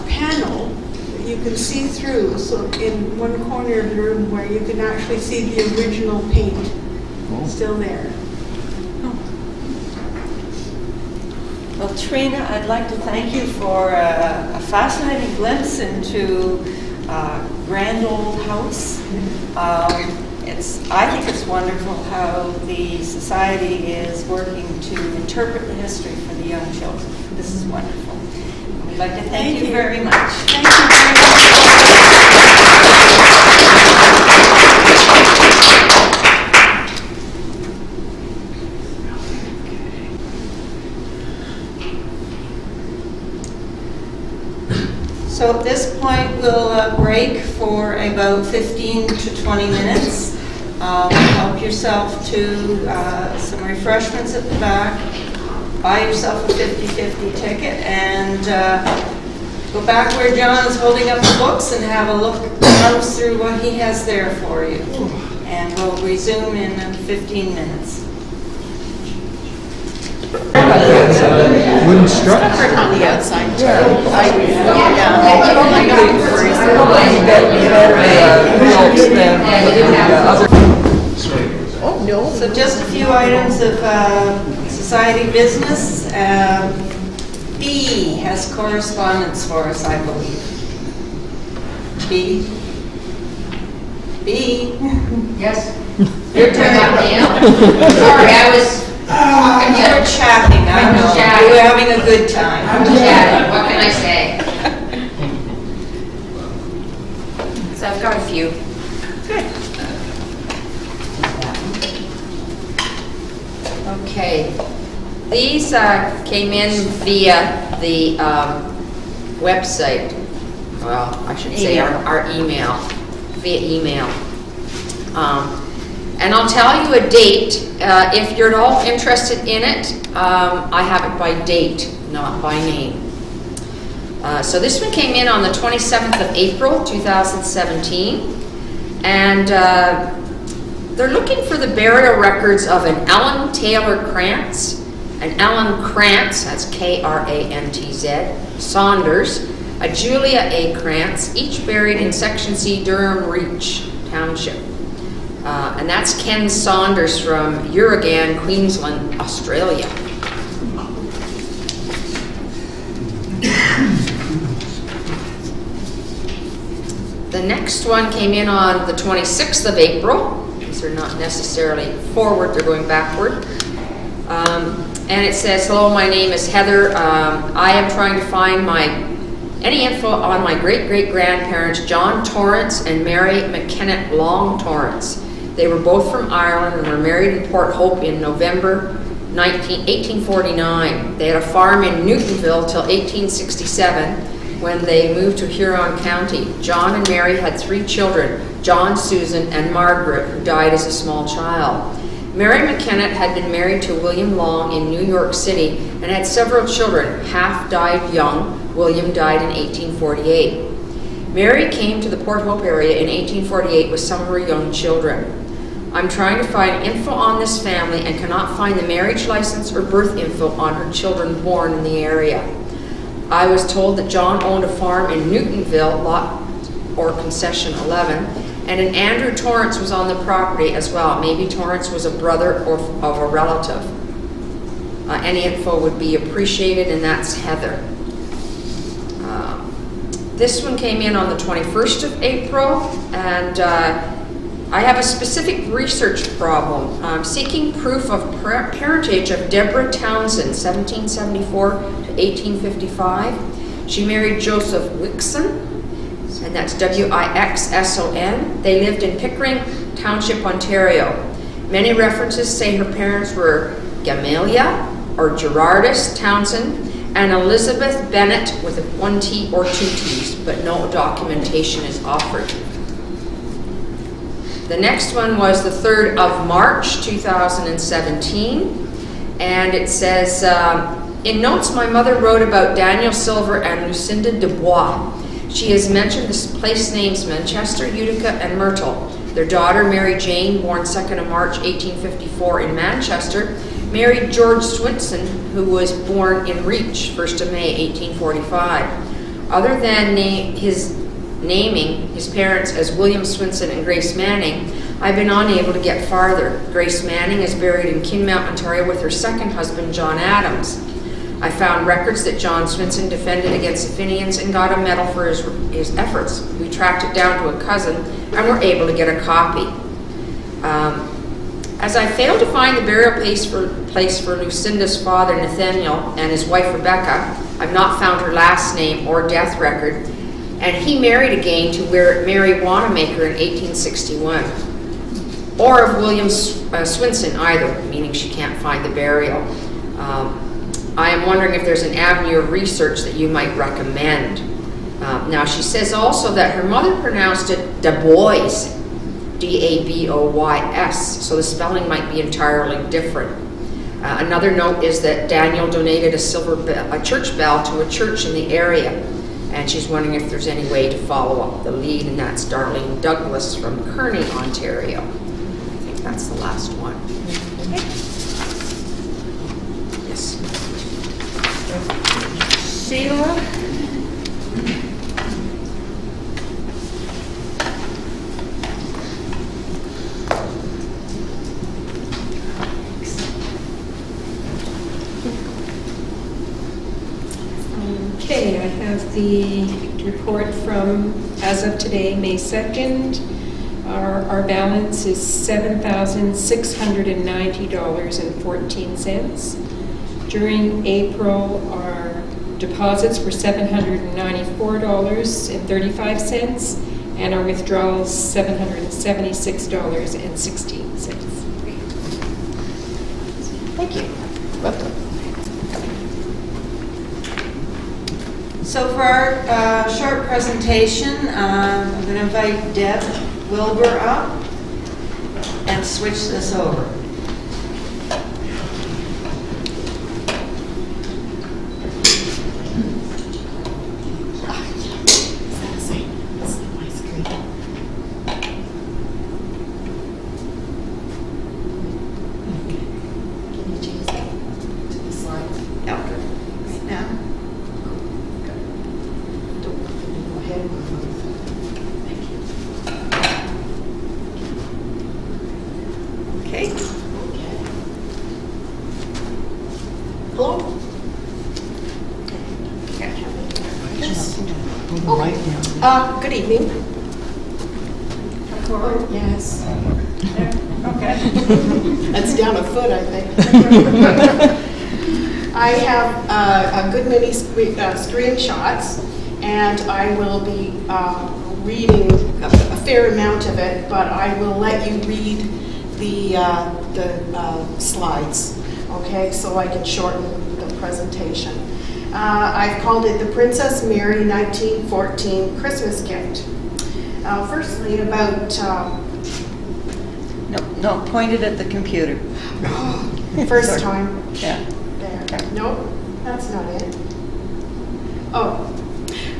panel that you can see through, so in one corner of the room where you can actually see the original paint still there. Well, Trina, I'd like to thank you for a fascinating glimpse into grand old house. I think it's wonderful how the Society is working to interpret the history for the young children. This is wonderful. We'd like to thank you very much. Thank you very much. So at this point, we'll break for a about 15 to 20 minutes. Help yourself to some refreshments at the back. Buy yourself a 50-50 ticket and go back where John is holding up the books and have a look through what he has there for you. And we'll resume in 15 minutes. Wooden struts? On the outside. Oh, no. So just a few items of society business. B has correspondence for us, I believe. B? B? Yes. Your turn. Sorry, I was You were chatting, I know. chatting. You were having a good time. chatting. What can I say? So I've got a few. Okay. These came in via the website. Well, I should say our email. Via email. And I'll tell you a date. If you're at all interested in it, I have it by date, not by name. So this one came in on the 27th of April, 2017. And they're looking for the burial records of an Ellen Taylor Krantz, an Ellen Krantz, that's Krantz, Saunders, a Julia A. Krantz, each buried in Section C, Durham Reach Township. And that's Ken Saunders from Uragan, Queensland, Australia. The next one came in on the 26th of April. These are not necessarily forward, they're going backward. And it says, hello, my name is Heather. I am trying to find any info on my great-great-grandparents, John Torrance and Mary McKennett Long Torrance. They were both from Ireland and were married in Port Hope in November 1849. They had a farm in Newtonville till 1867 when they moved to Huron County. John and Mary had 3 children, John, Susan, and Margaret, who died as a small child. Mary McKennett had been married to William Long in New York City and had several children. Half died young. William died in 1848. Mary came to the Port Hope area in 1848 with some of her young children. I'm trying to find info on this family and cannot find the marriage license or birth info on her children born in the area. I was told that John owned a farm in Newtonville, lot or concession 11, and an Andrew Torrance was on the property as well. Maybe Torrance was a brother or of a relative. Any info would be appreciated, and that's Heather. This one came in on the 21st of April, and I have a specific research problem. I'm seeking proof of parentage of Deborah Townsend, 1774 to 1855. She married Joseph Wixson, and that's Wixson. They lived in Pickering Township, Ontario. Many references say her parents were Gamelia or Gerardus Townsend and Elizabeth Bennett with 1 T or 2 T's, but no documentation is offered. The next one was the 3rd of March, 2017, and it says, in notes my mother wrote about Daniel Silver and Lucinda Dubois. She has mentioned the place names Manchester, Utica, and Myrtle. Their daughter, Mary Jane, born 2nd of March, 1854 in Manchester, married George Swinson, who was born in Reach, 1st of May, 1845. Other than naming his parents as William Swinson and Grace Manning, I've been unable to get farther. Grace Manning is buried in Kinmount, Ontario with her second husband, John Adams. I found records that John Swinson defended against the Fenians and got a medal for his efforts. We tracked it down to a cousin and were able to get a copy. As I failed to find the burial place for Lucinda's father, Nathaniel, and his wife, Rebecca, I've not found her last name or death record, and he married again to Mary Wanamaker in 1861, or of William Swinson either, meaning she can't find the burial. I am wondering if there's an avenue of research that you might recommend. Now, she says also that her mother pronounced it Dabois, D-A-B-O-Y-S, so the spelling might be entirely different. Another note is that Daniel donated a church bell to a church in the area, and she's wondering if there's any way to follow up the lead, and that's Darlene Douglas from Kearney, Ontario. I think that's the last one. Yes. Sheila? Okay, I have the report from, as of today, May 2nd. Our balance is $7,690.14. During April, our deposits were $794.35, and our withdrawals $776.16. Thank you. Welcome. So for our short presentation, I'm going to invite Deb Wilbur up and switch this over. Good evening. Yes. Okay. That's down a foot, I think. I have a good many screenshots, and I will be reading a fair amount of it, but I will let you read the slides, okay, so I can shorten the presentation. I've called it the Princess Mary 1914 Christmas Gift. Firstly, about... No, point it at the computer. First time. Yeah. There. Nope, that's not it. Oh.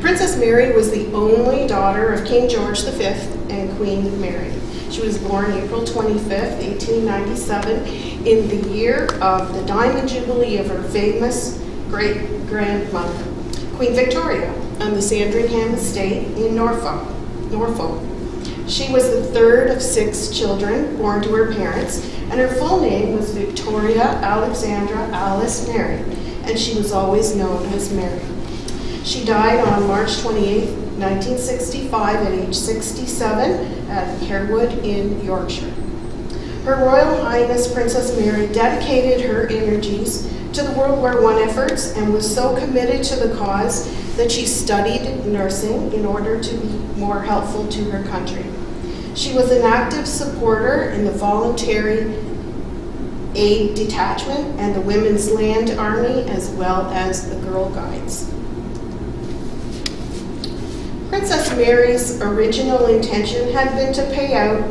Princess Mary was the only daughter of King George V and Queen Mary. She was born April 25th, 1897, in the year of the Diamond Jubilee of her famous great-grandmother, Queen Victoria, on the Sandringham estate in Norfolk. She was the third of 6 children born to her parents, and her full name was Victoria Alexandra Alice Mary, and she was always known as Mary. She died on March 28, 1965, at age 67 at Harewood in Yorkshire. Her Royal Highness Princess Mary dedicated her energies to the World War I efforts and was so committed to the cause that she studied nursing in order to be more helpful to her country. She was an active supporter in the Voluntary Aid Detachment and the Women's Land Army, as well as the Girl Guides. Princess Mary's original intention had been to pay out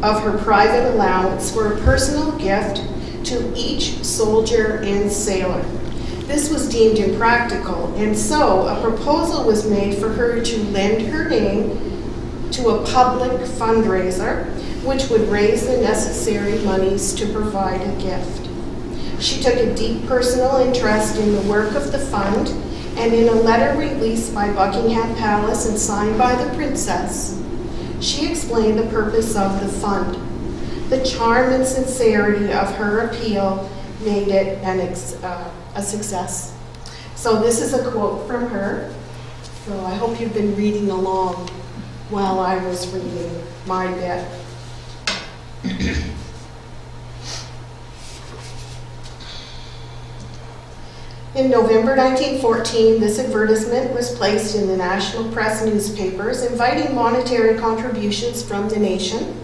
of her private allowance for a personal gift to each soldier and sailor. This was deemed impractical, and so a proposal was made for her to lend her name to a public fundraiser, which would raise the necessary monies to provide a gift. She took a deep personal interest in the work of the fund, and in a letter released by Buckingham Palace and signed by the princess, she explained the purpose of the fund. The charm and sincerity of her appeal made it a success. So this is a quote from her. So I hope you've been reading along while I was reading my bit. In November 1914, this advertisement was placed in the national press newspapers, inviting monetary contributions from the nation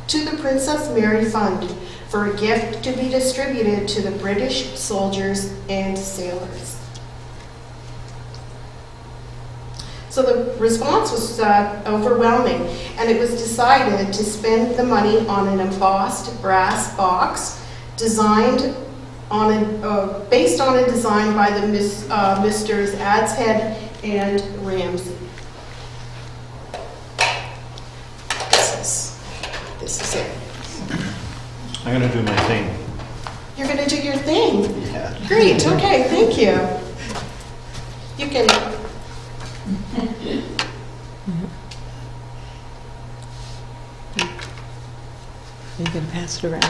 to the Princess Mary Fund for a gift to be distributed to the British soldiers and sailors. So the response was overwhelming, and it was decided to spend the money on an embossed brass box designed on based on a design by the Misters Adshead and Ramsey. This is it. I'm gonna do my thing. You're going to do your thing. Yeah. Great. Okay. Thank you. You can. You can pass it around.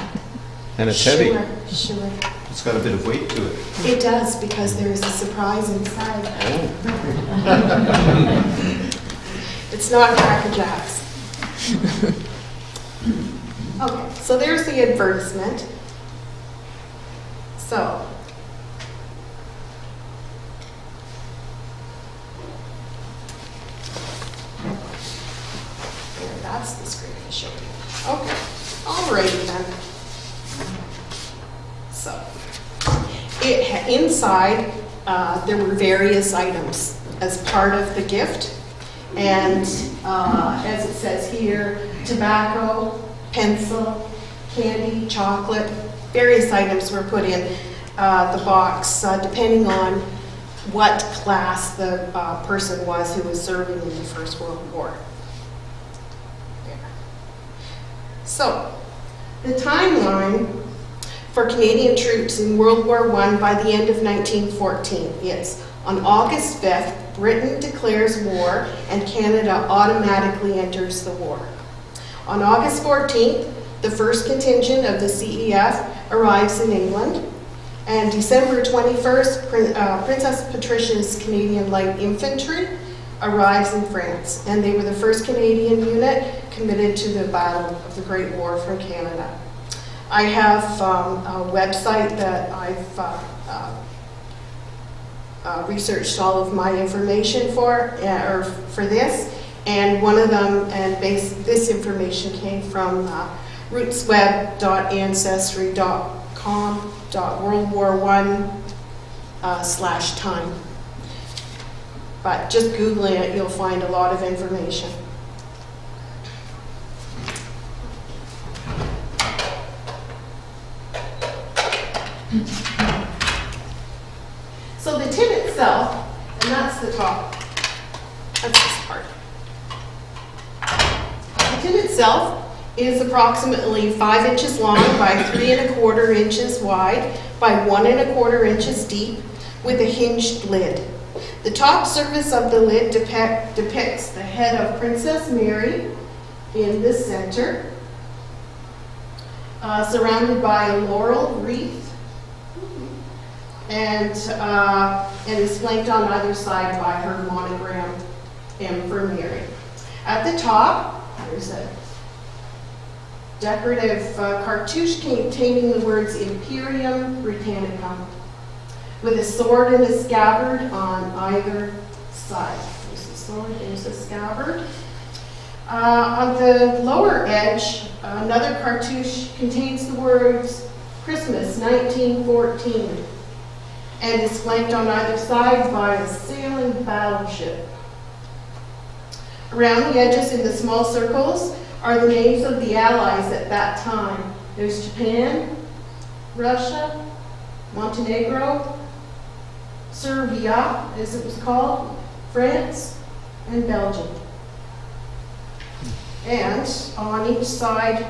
And it's heavy. Sure. It's got a bit of weight to it. It does, because there is a surprise inside. It's not Cracker Jacks. Okay, so there's the advertisement. So, there, that's the screen I showed you. Okay, alrighty then. So, inside, there were various items as part of the gift. And as it says here, tobacco, pencil, candy, chocolate, various items were put in the box depending on what class the person was who was serving in the First World War. There. So, the timeline for Canadian troops in World War I by the end of 1914 is on August 5th, Britain declares war and Canada automatically enters the war. On August 14th, the first contingent of the CEF arrives in England, and December 21st, Princess Patricia's Canadian Light Infantry arrives in France, and they were the first Canadian unit committed to the Battle of the Great War from Canada. I have a website that I've researched all of my information for this, and one of them, and this information came from rootsweb.ancestry.com.worldwar1/time. But just Googling it, you'll find a lot of information. So the tin itself, and that's the top, that's this part. The tin itself is approximately 5 inches long by 3 1/4 inches wide by 1 1/4 inches deep with a hinged lid. The top surface of the lid depicts the head of Princess Mary in the center, surrounded by a laurel wreath, and is flanked on either side by her monogram M for Mary. At the top, there's a decorative cartouche containing the words Imperium Britannicum, with a sword and a scabbard on either side. There's a sword, there's a scabbard. On the lower edge, another cartouche contains the words Christmas 1914, and is flanked on either side by a sailing battleship. Around the edges in the small circles are the names of the allies at that time. There's Japan, Russia, Montenegro, Serbia, as it was called, France, and Belgium. And on each side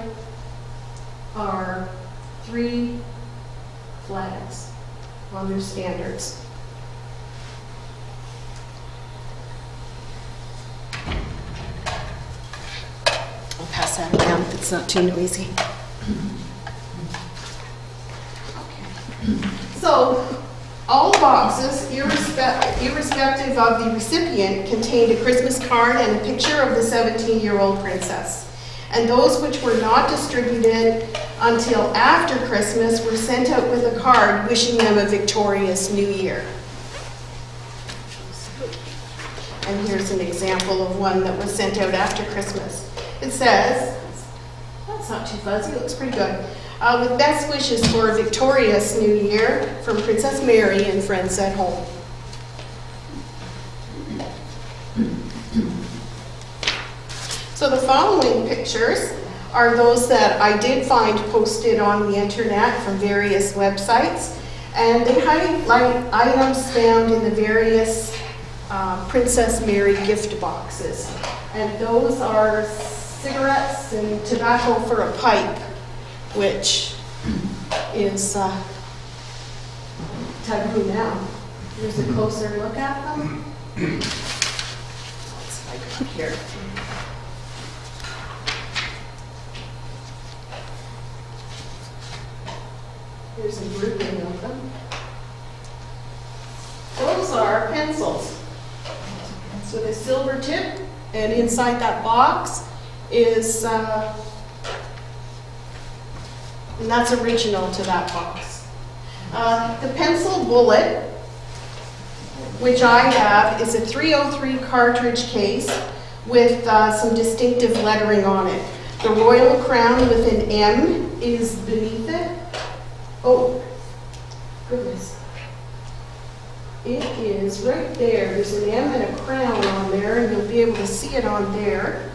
are 3 flags on their standards. I'll pass that around if it's not too noisy. Okay. So, all boxes, irrespective of the recipient, contained a Christmas card and a picture of the 17-year-old princess. And those which were not distributed until after Christmas were sent out with a card wishing them a victorious New Year. And here's an example of one that was sent out after Christmas. It says, that's not too fuzzy, it looks pretty good. With best wishes for a victorious New Year from Princess Mary and friends at home. So the following pictures are those that I did find posted on the internet from various websites, and they highlight items found in the various Princess Mary gift boxes. And those are cigarettes and tobacco for a pipe, which is taboo now. Here's a closer look at them. Let's slide up here. Here's a grouping of them. Those are pencils with a silver tip, and inside that box is, and that's original to that box. The pencil bullet, which I have, is a 303 cartridge case with some distinctive lettering on it. The royal crown with an M is beneath it. Oh, goodness. It is right there. There's an M and a crown on there, and you'll be able to see it on there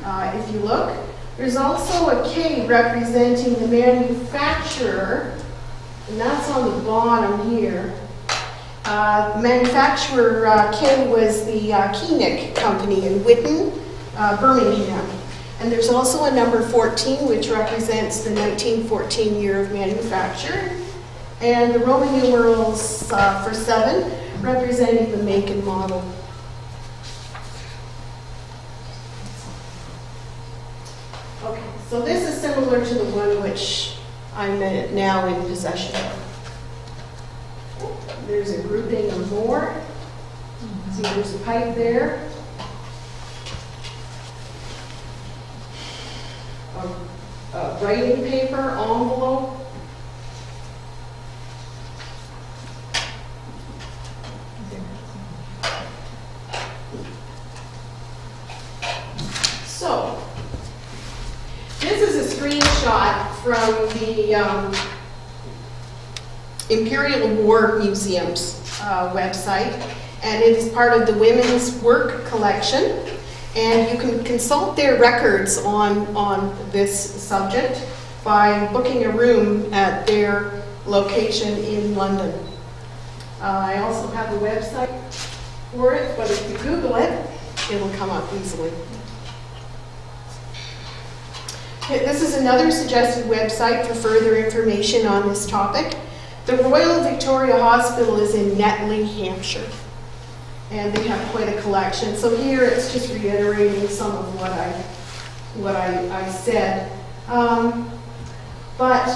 if you look. There's also a K representing the manufacturer, and that's on the bottom here. Manufacturer K was the Koenig company in Whitton, Birmingham. And there's also a number 14, which represents the 1914 year of manufacture. And the Roman numerals for 7, representing the make and model. Okay, so this is similar to the one which I'm now in possession of. There's a grouping of more. See, there's a pipe there. Writing paper, envelope. So, this is a screenshot from the Imperial War Museum's website, and it is part of the Women's Work Collection. And you can consult their records on this subject by booking a room at their location in London. I also have a website for it, but if you Google it, it'll come up easily. Okay, this is another suggested website for further information on this topic. The Royal Victoria Hospital is in Netley, Hampshire. And they have quite a collection. So here it's just reiterating some of what I said. But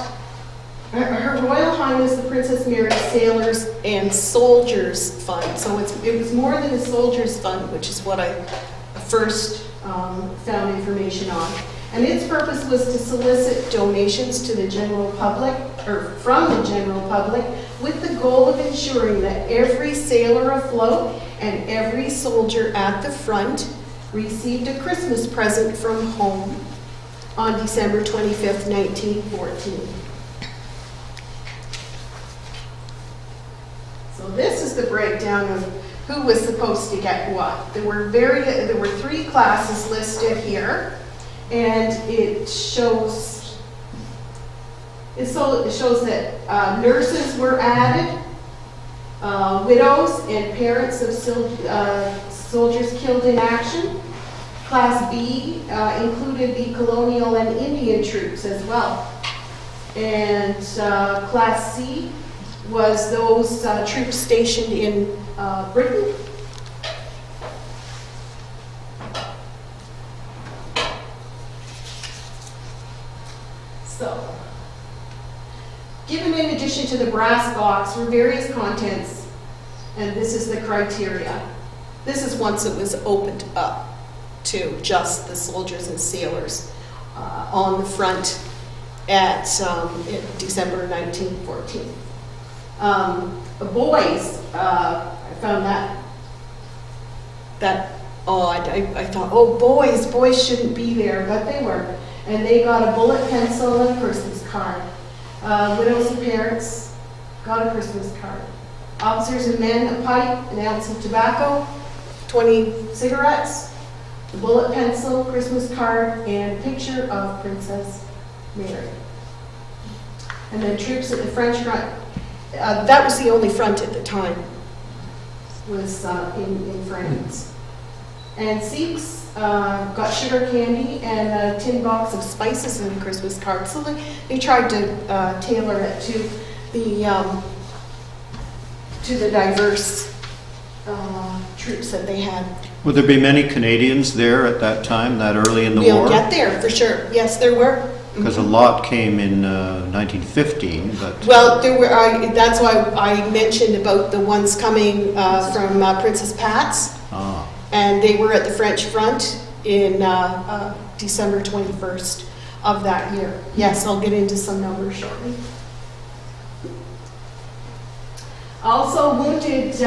Her Royal Highness the Princess Mary Sailors and Soldiers Fund. So it was more than a Soldiers Fund, which is what I first found information on. And its purpose was to solicit donations to the general public, or from the general public, with the goal of ensuring that every sailor afloat and every soldier at the front received a Christmas present from home on December 25th, 1914. So this is the breakdown of who was supposed to get what. There were 3 classes listed here, and it shows that nurses were added, widows and parents of soldiers killed in action. Class B included the colonial and Indian troops as well. And Class C was those troops stationed in Britain. So, given in addition to the brass box were various contents, and this is the criteria. This is once it was opened up to just the soldiers and sailors on the front at in December 1914. The boys, I found that odd. I thought, oh, boys shouldn't be there, but they were. And they got a bullet pencil and a Christmas card. Widows and parents got a Christmas card. Officers and men, a pipe, an ounce of tobacco, 20 cigarettes. the bullet pencil, Christmas card, and picture of Princess Mary. And then troops at the French front. That was the only front at the time, was in France. And Sikhs got sugar candy and a tin box of spices in the Christmas card. So they tried to tailor it to the diverse troops that they had. Would there be many Canadians there at that time, that early in the war? We'll get there for sure. Yes, there were. Because a lot came in 1915, but... Well, there were. That's why I mentioned about the ones coming from Princess Pat's. Ah. And they were at the French front in December 21st of that year. Yes, I'll get into some numbers shortly. Also, wounded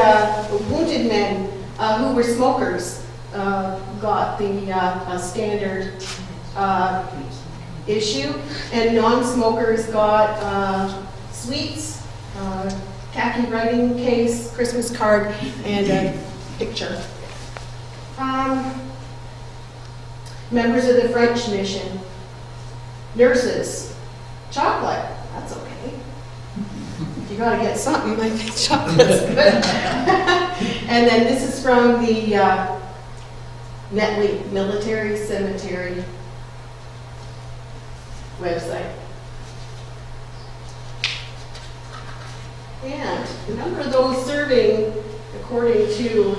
men who were smokers got the standard issue, and non-smokers got sweets, khaki writing case, Christmas card, and a picture. Members of the French mission, nurses, chocolate, that's okay. You gotta get something, I think chocolate's good. And then this is from the Netley Military Cemetery website. And the number of those serving, according to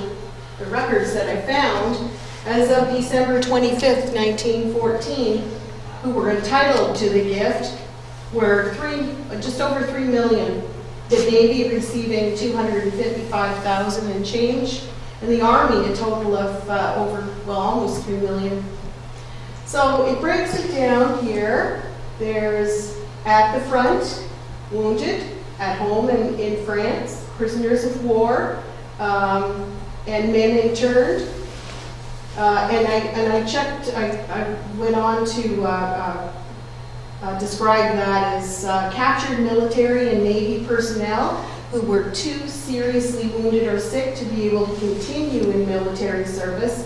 the records that I found, as of December 25th, 1914, who were entitled to the gift were just over 3 million. The Navy receiving 255,000 and change, and the Army a total of almost 3 million. So it breaks it down here. There's at the front, wounded, at home in France, prisoners of war, and men interned. And I checked, I went on to describe that as captured military and Navy personnel who were too seriously wounded or sick to be able to continue in military service,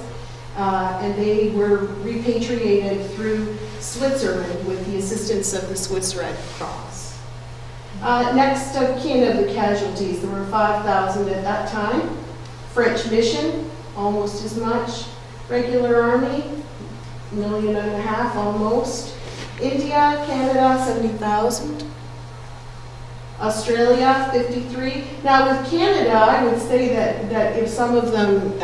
and they were repatriated through Switzerland with the assistance of the Swiss Red Cross. Next of kin of the casualties, there were 5,000 at that time. French mission, almost as much. Regular Army, 1.5 million almost. India, Canada, 70,000. Australia, 53. Now with Canada, I would say that if some of them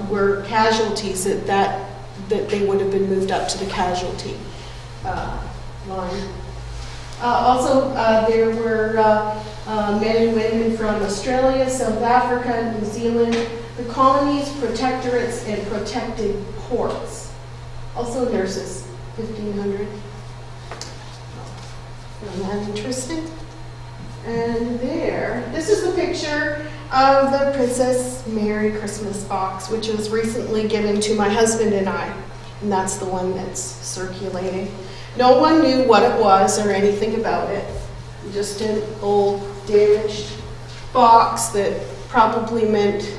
were casualties, that they would have been moved up to the casualty line. Also, there were men and women from Australia, South Africa, New Zealand, the colonies, protectorates, and protected ports. Also nurses, 1,500. Isn't that interesting? And this is the picture of the Princess Mary Christmas box, which was recently given to my husband and I. And that's the one that's circulating. No one knew what it was or anything about it. Just an old, damaged box that probably meant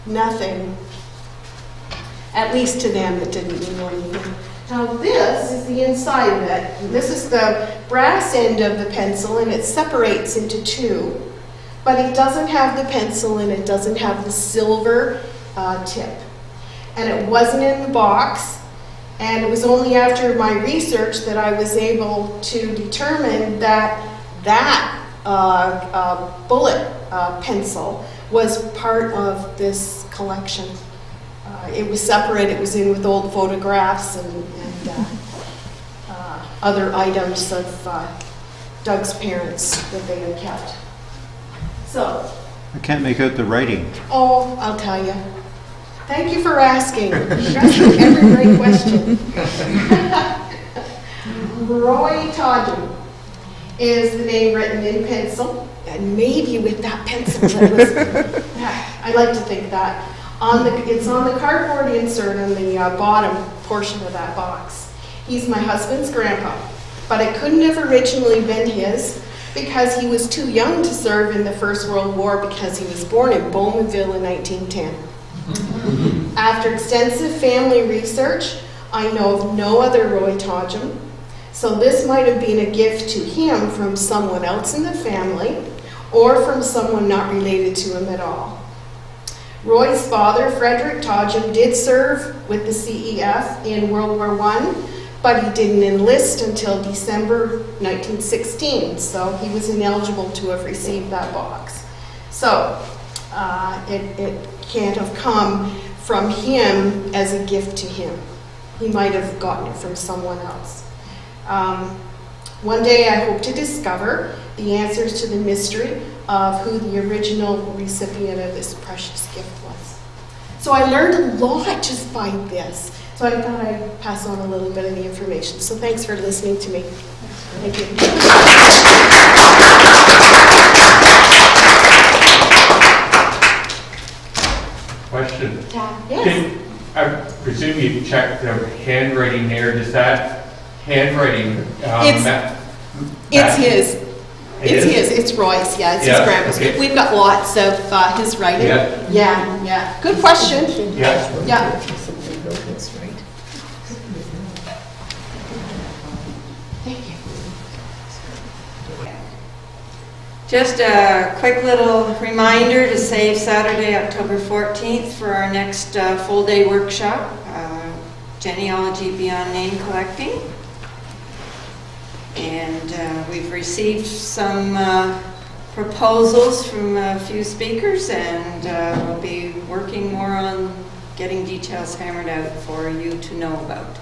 nothing, at least to them that didn't mean anything. Now this is the inside of it. This is the brass end of the pencil, and it separates into two. But it doesn't have the pencil, and it doesn't have the silver tip. And it wasn't in the box. And it was only after my research that I was able to determine that bullet pencil was part of this collection. It was separate. It was in with old photographs and other items of Doug's parents that they had kept. So. I can't make out the writing. Oh, I'll tell you. Thank you for asking. You're asking every great question. Roy Todgen is the name written in pencil, and maybe with that pencil that was, I like to think that. It's on the cardboard insert on the bottom portion of that box. He's my husband's grandpa, but it couldn't have originally been his because he was too young to serve in the First World War because he was born in Bowmanville in 1910. After extensive family research, I know of no other Roy Todgham, so this might have been a gift to him from someone else in the family or from someone not related to him at all. Roy's father, Frederick Todgham, did serve with the CEF in World War I, but he didn't enlist until December 1916, so he was ineligible to have received that box. So it can't have come from him as a gift to him. He might have gotten it from someone else. One day I hope to discover the answers to the mystery of who the original recipient of this precious gift was. So I learned a lot just by this. So I thought I'd pass on a little bit of the information. So thanks for listening to me. Thank you. Question. Yes. I presume you checked the handwriting there. Does that handwriting It's his. It's his. It's Roy's. Yeah, it's his grandpa's. Okay. We've got lots of his writing. Yeah. Good question. Yeah. Thank you. Just a quick little reminder to save Saturday, October 14th for our next full-day workshop, Genealogy Beyond Name Collecting. And we've received some proposals from a few speakers, and we'll be working more on getting details hammered out for you to know about.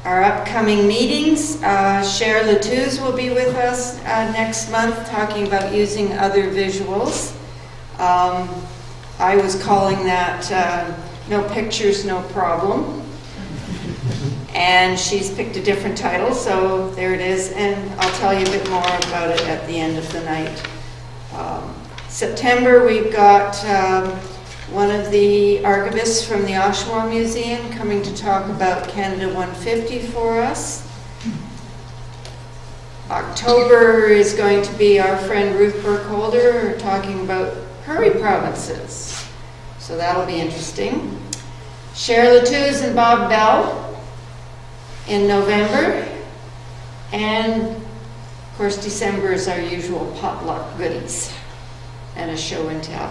Our upcoming meetings, Cher Latouze will be with us next month talking about using other visuals. I was calling that No Pictures, No Problem. And she's picked a different title, so there it is, and I'll tell you a bit more about it at the end of the night. September, we've got one of the archivists from the Oshawa Museum coming to talk about Canada 150 for us. October is going to be our friend Ruth Burkholder talking about prairie provinces, so that'll be interesting. Cher Latouze and Bob Bell in November, and of course December is our usual potluck goodies and a show and tell.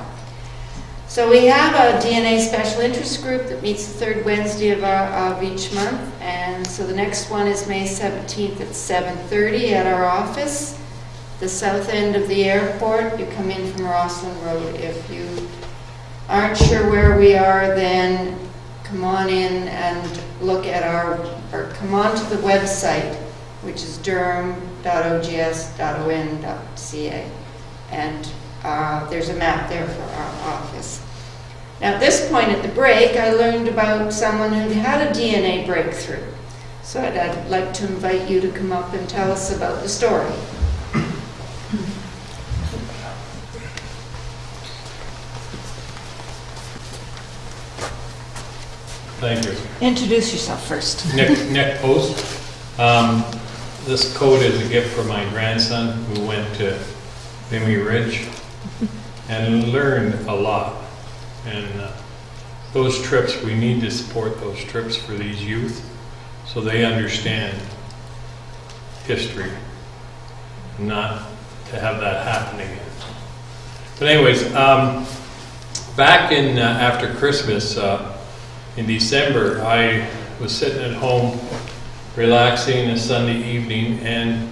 So we have a DNA special interest group that meets the third Wednesday of each month, and so the next one is May 17th at 7:30 at our office, the south end of the airport. You come in from Rosslyn Road. If you aren't sure where we are, then come on in and look at or come on to the website, which is durham.ogs.on.ca, and there's a map there for our office. Now at this point at the break, I learned about someone who had a DNA breakthrough. So I'd like to invite you to come up and tell us about the story. Thank you. Introduce yourself first. Nick Post. This coat is a gift for my grandson who went to Vimy Ridge and learned a lot. And those trips, we need to support those trips for these youth so they understand history, not to have that happen again. But anyways, back in after Christmas, in December, I was sitting at home relaxing a Sunday evening, and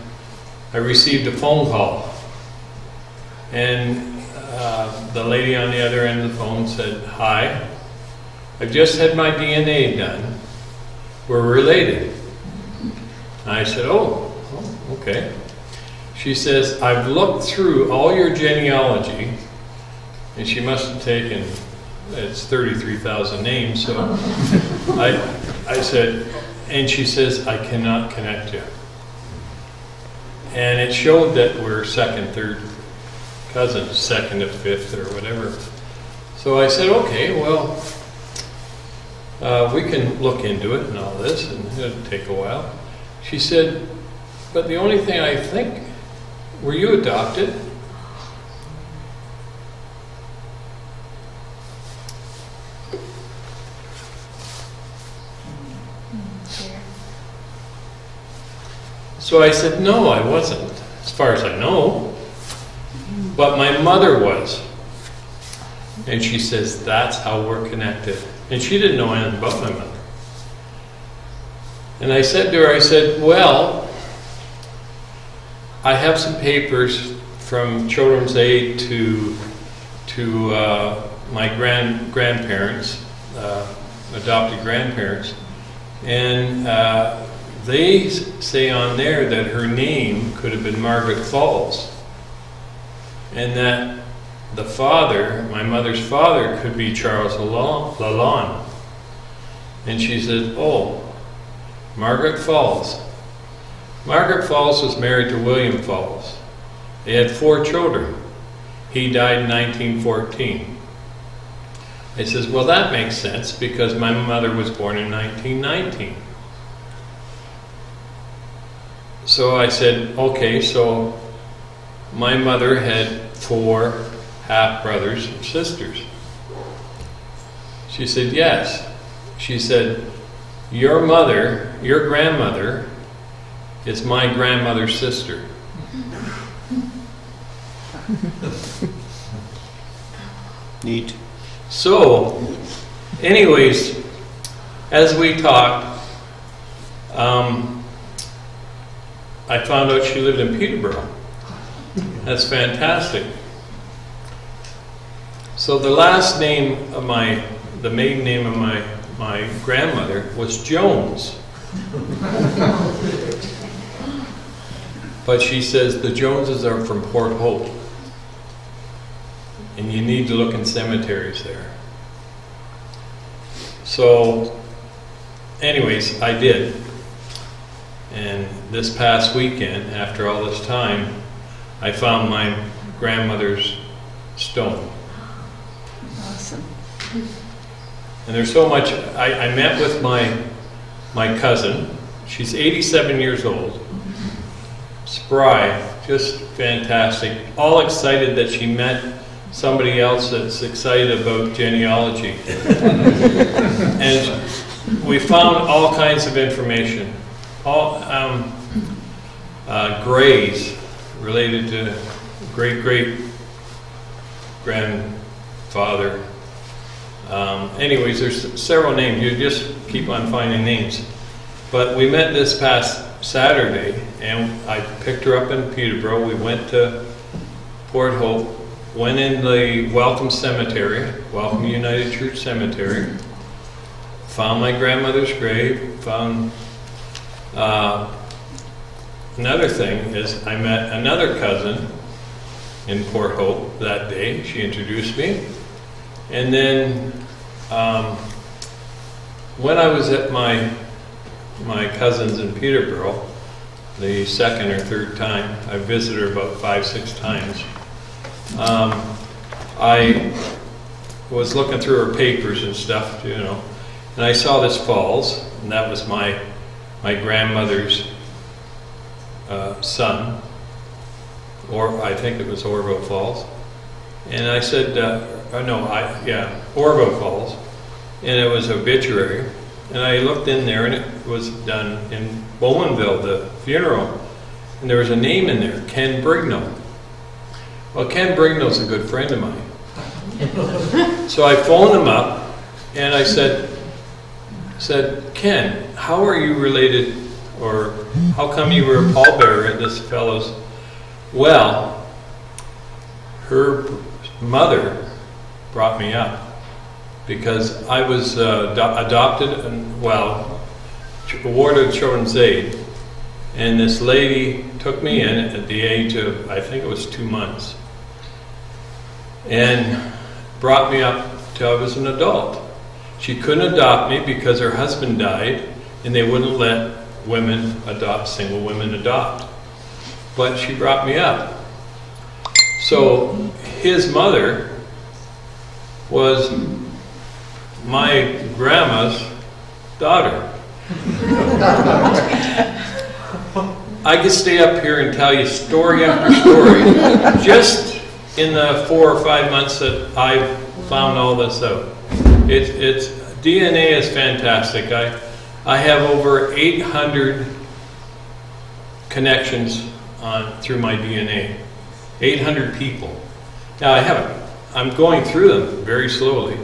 I received a phone call. And the lady on the other end of the phone said, "Hi, I've just had my DNA done. We're related." And I said, oh, okay. She says, "I've looked through all your genealogy," and she must have taken, it's 33,000 names, so I said, and she says, "I cannot connect you." And it showed that we're second, third cousins, second to fifth or whatever. So I said, okay, well, we can look into it and all this, and it'll take a while. She said, "But the only thing I think, were you adopted?" So I said, no, I wasn't, as far as I know. But my mother was. And she says, that's how we're connected. And she didn't know anything about my mother. And I said to her, I said, well, I have some papers from Children's Aid to my grandparents, adopted grandparents, and they say on there that her name could have been Margaret Falls, and that the father, my mother's father, could be Charles Lalonde. And she said, oh, Margaret Falls. Margaret Falls was married to William Falls. They had 4 children. He died in 1914. I says, well, that makes sense because my mother was born in 1919. So I said, okay, so my mother had 4 half-brothers and sisters. She said, yes. She said, your mother, your grandmother, is my grandmother's sister. Neat. So, anyways, as we talked, I found out she lived in Peterborough. That's fantastic. So the last name of the maiden name of my grandmother was Jones. But she says the Joneses are from Port Hope. And you need to look in cemeteries there. So, anyways, I did. And this past weekend, after all this time, I found my grandmother's stone. Awesome. And there's so much. I met with my cousin. She's 87 years old. Spry, just fantastic. All excited that she met somebody else that's excited about genealogy. And we found all kinds of information. All grays related to great-great-grandfather. Anyways, there's several names. You just keep on finding names. But we met this past Saturday, and I picked her up in Peterborough. We went to Port Hope, went in the Welcome Cemetery, Welcome United Church Cemetery, found my grandmother's grave, found another thing is I met another cousin in Port Hope that day. She introduced me. And then when I was at my cousin's in Peterborough, the second or third time, I visited her about 5-6 times. I was looking through her papers and stuff, you know, and I saw this falls, and that was my grandmother's son, or I think it was Orville Falls. And I said, Orville Falls, and it was obituary. And I looked in there, and it was done in Bowmanville, the funeral, and there was a name in there, Ken Brignall. Well, Ken Brignall's a good friend of mine. So I phoned him up, and I said, Ken, how are you related, or how come you were a pallbearer at this fellow's? Well, her mother brought me up because I was adopted and, awarded Children's Aid, and this lady took me in at the age of, I think it was 2 months, and brought me up till I was an adult. She couldn't adopt me because her husband died, and they wouldn't let single women adopt. But she brought me up. So his mother was my grandma's daughter. I could stay up here and tell you story after story, just in the 4 or 5 months that I've found all this out. It's DNA is fantastic. I have over 800 connections through my DNA. 800 people. Now I'm going through them very slowly,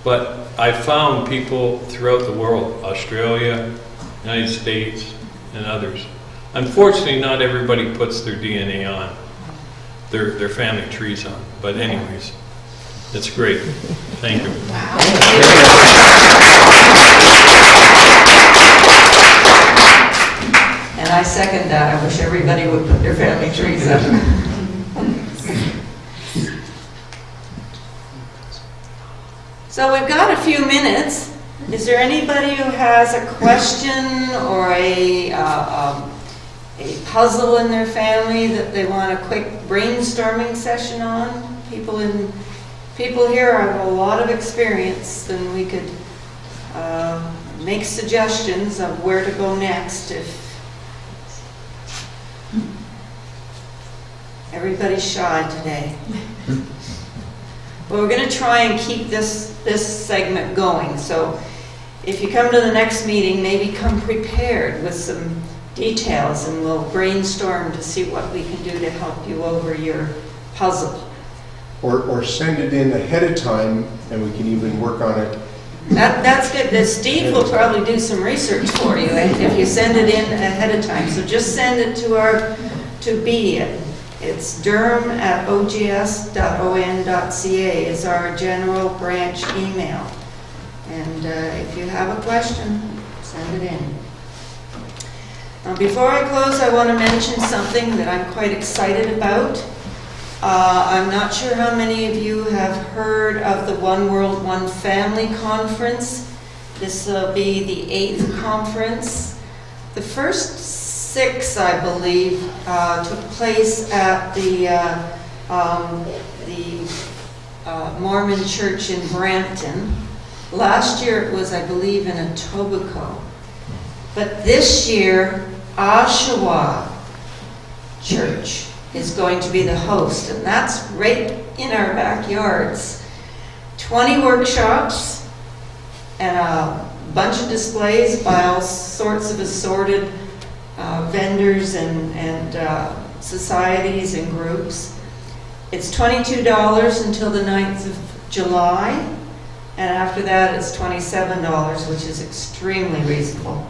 but I found people throughout the world, Australia, United States, and others. Unfortunately, not everybody puts their DNA on, their family trees on. But anyways, it's great. Thank you. And I second that. I wish everybody would put their family trees up. So we've got a few minutes. Is there anybody who has a question or a puzzle in their family that they want a quick brainstorming session on? People here have a lot of experience, and we could make suggestions of where to go next if everybody's shy today. Well, we're going to try and keep this segment going. So if you come to the next meeting, maybe come prepared with some details, and we'll brainstorm to see what we can do to help you over your puzzle. Or send it in ahead of time, and we can even work on it. That's good. Steve will probably do some research for you if you send it in ahead of time. So just send it to B. It's durham@ogs.on.ca is our general branch email. And if you have a question, send it in. Before I close, I want to mention something that I'm quite excited about. I'm not sure how many of you have heard of the One World, One Family Conference. This will be the 8th conference. The first 6, I believe, took place at the Mormon Church in Brampton. Last year it was, I believe, in Etobicoke. But this year, Oshawa Church is going to be the host, and that's right in our backyards. 20 workshops and a bunch of displays by all sorts of assorted vendors and societies and groups. It's $22 until the 9th of July, and after that it's $27, which is extremely reasonable.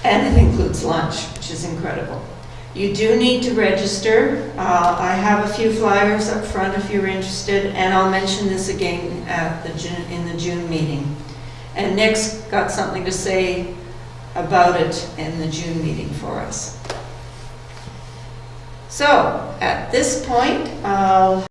And it includes lunch, which is incredible. You do need to register. I have a few flyers up front if you're interested, and I'll mention this again in the June meeting. And Nick's got something to say about it in the June meeting for us. So, at this point, I'll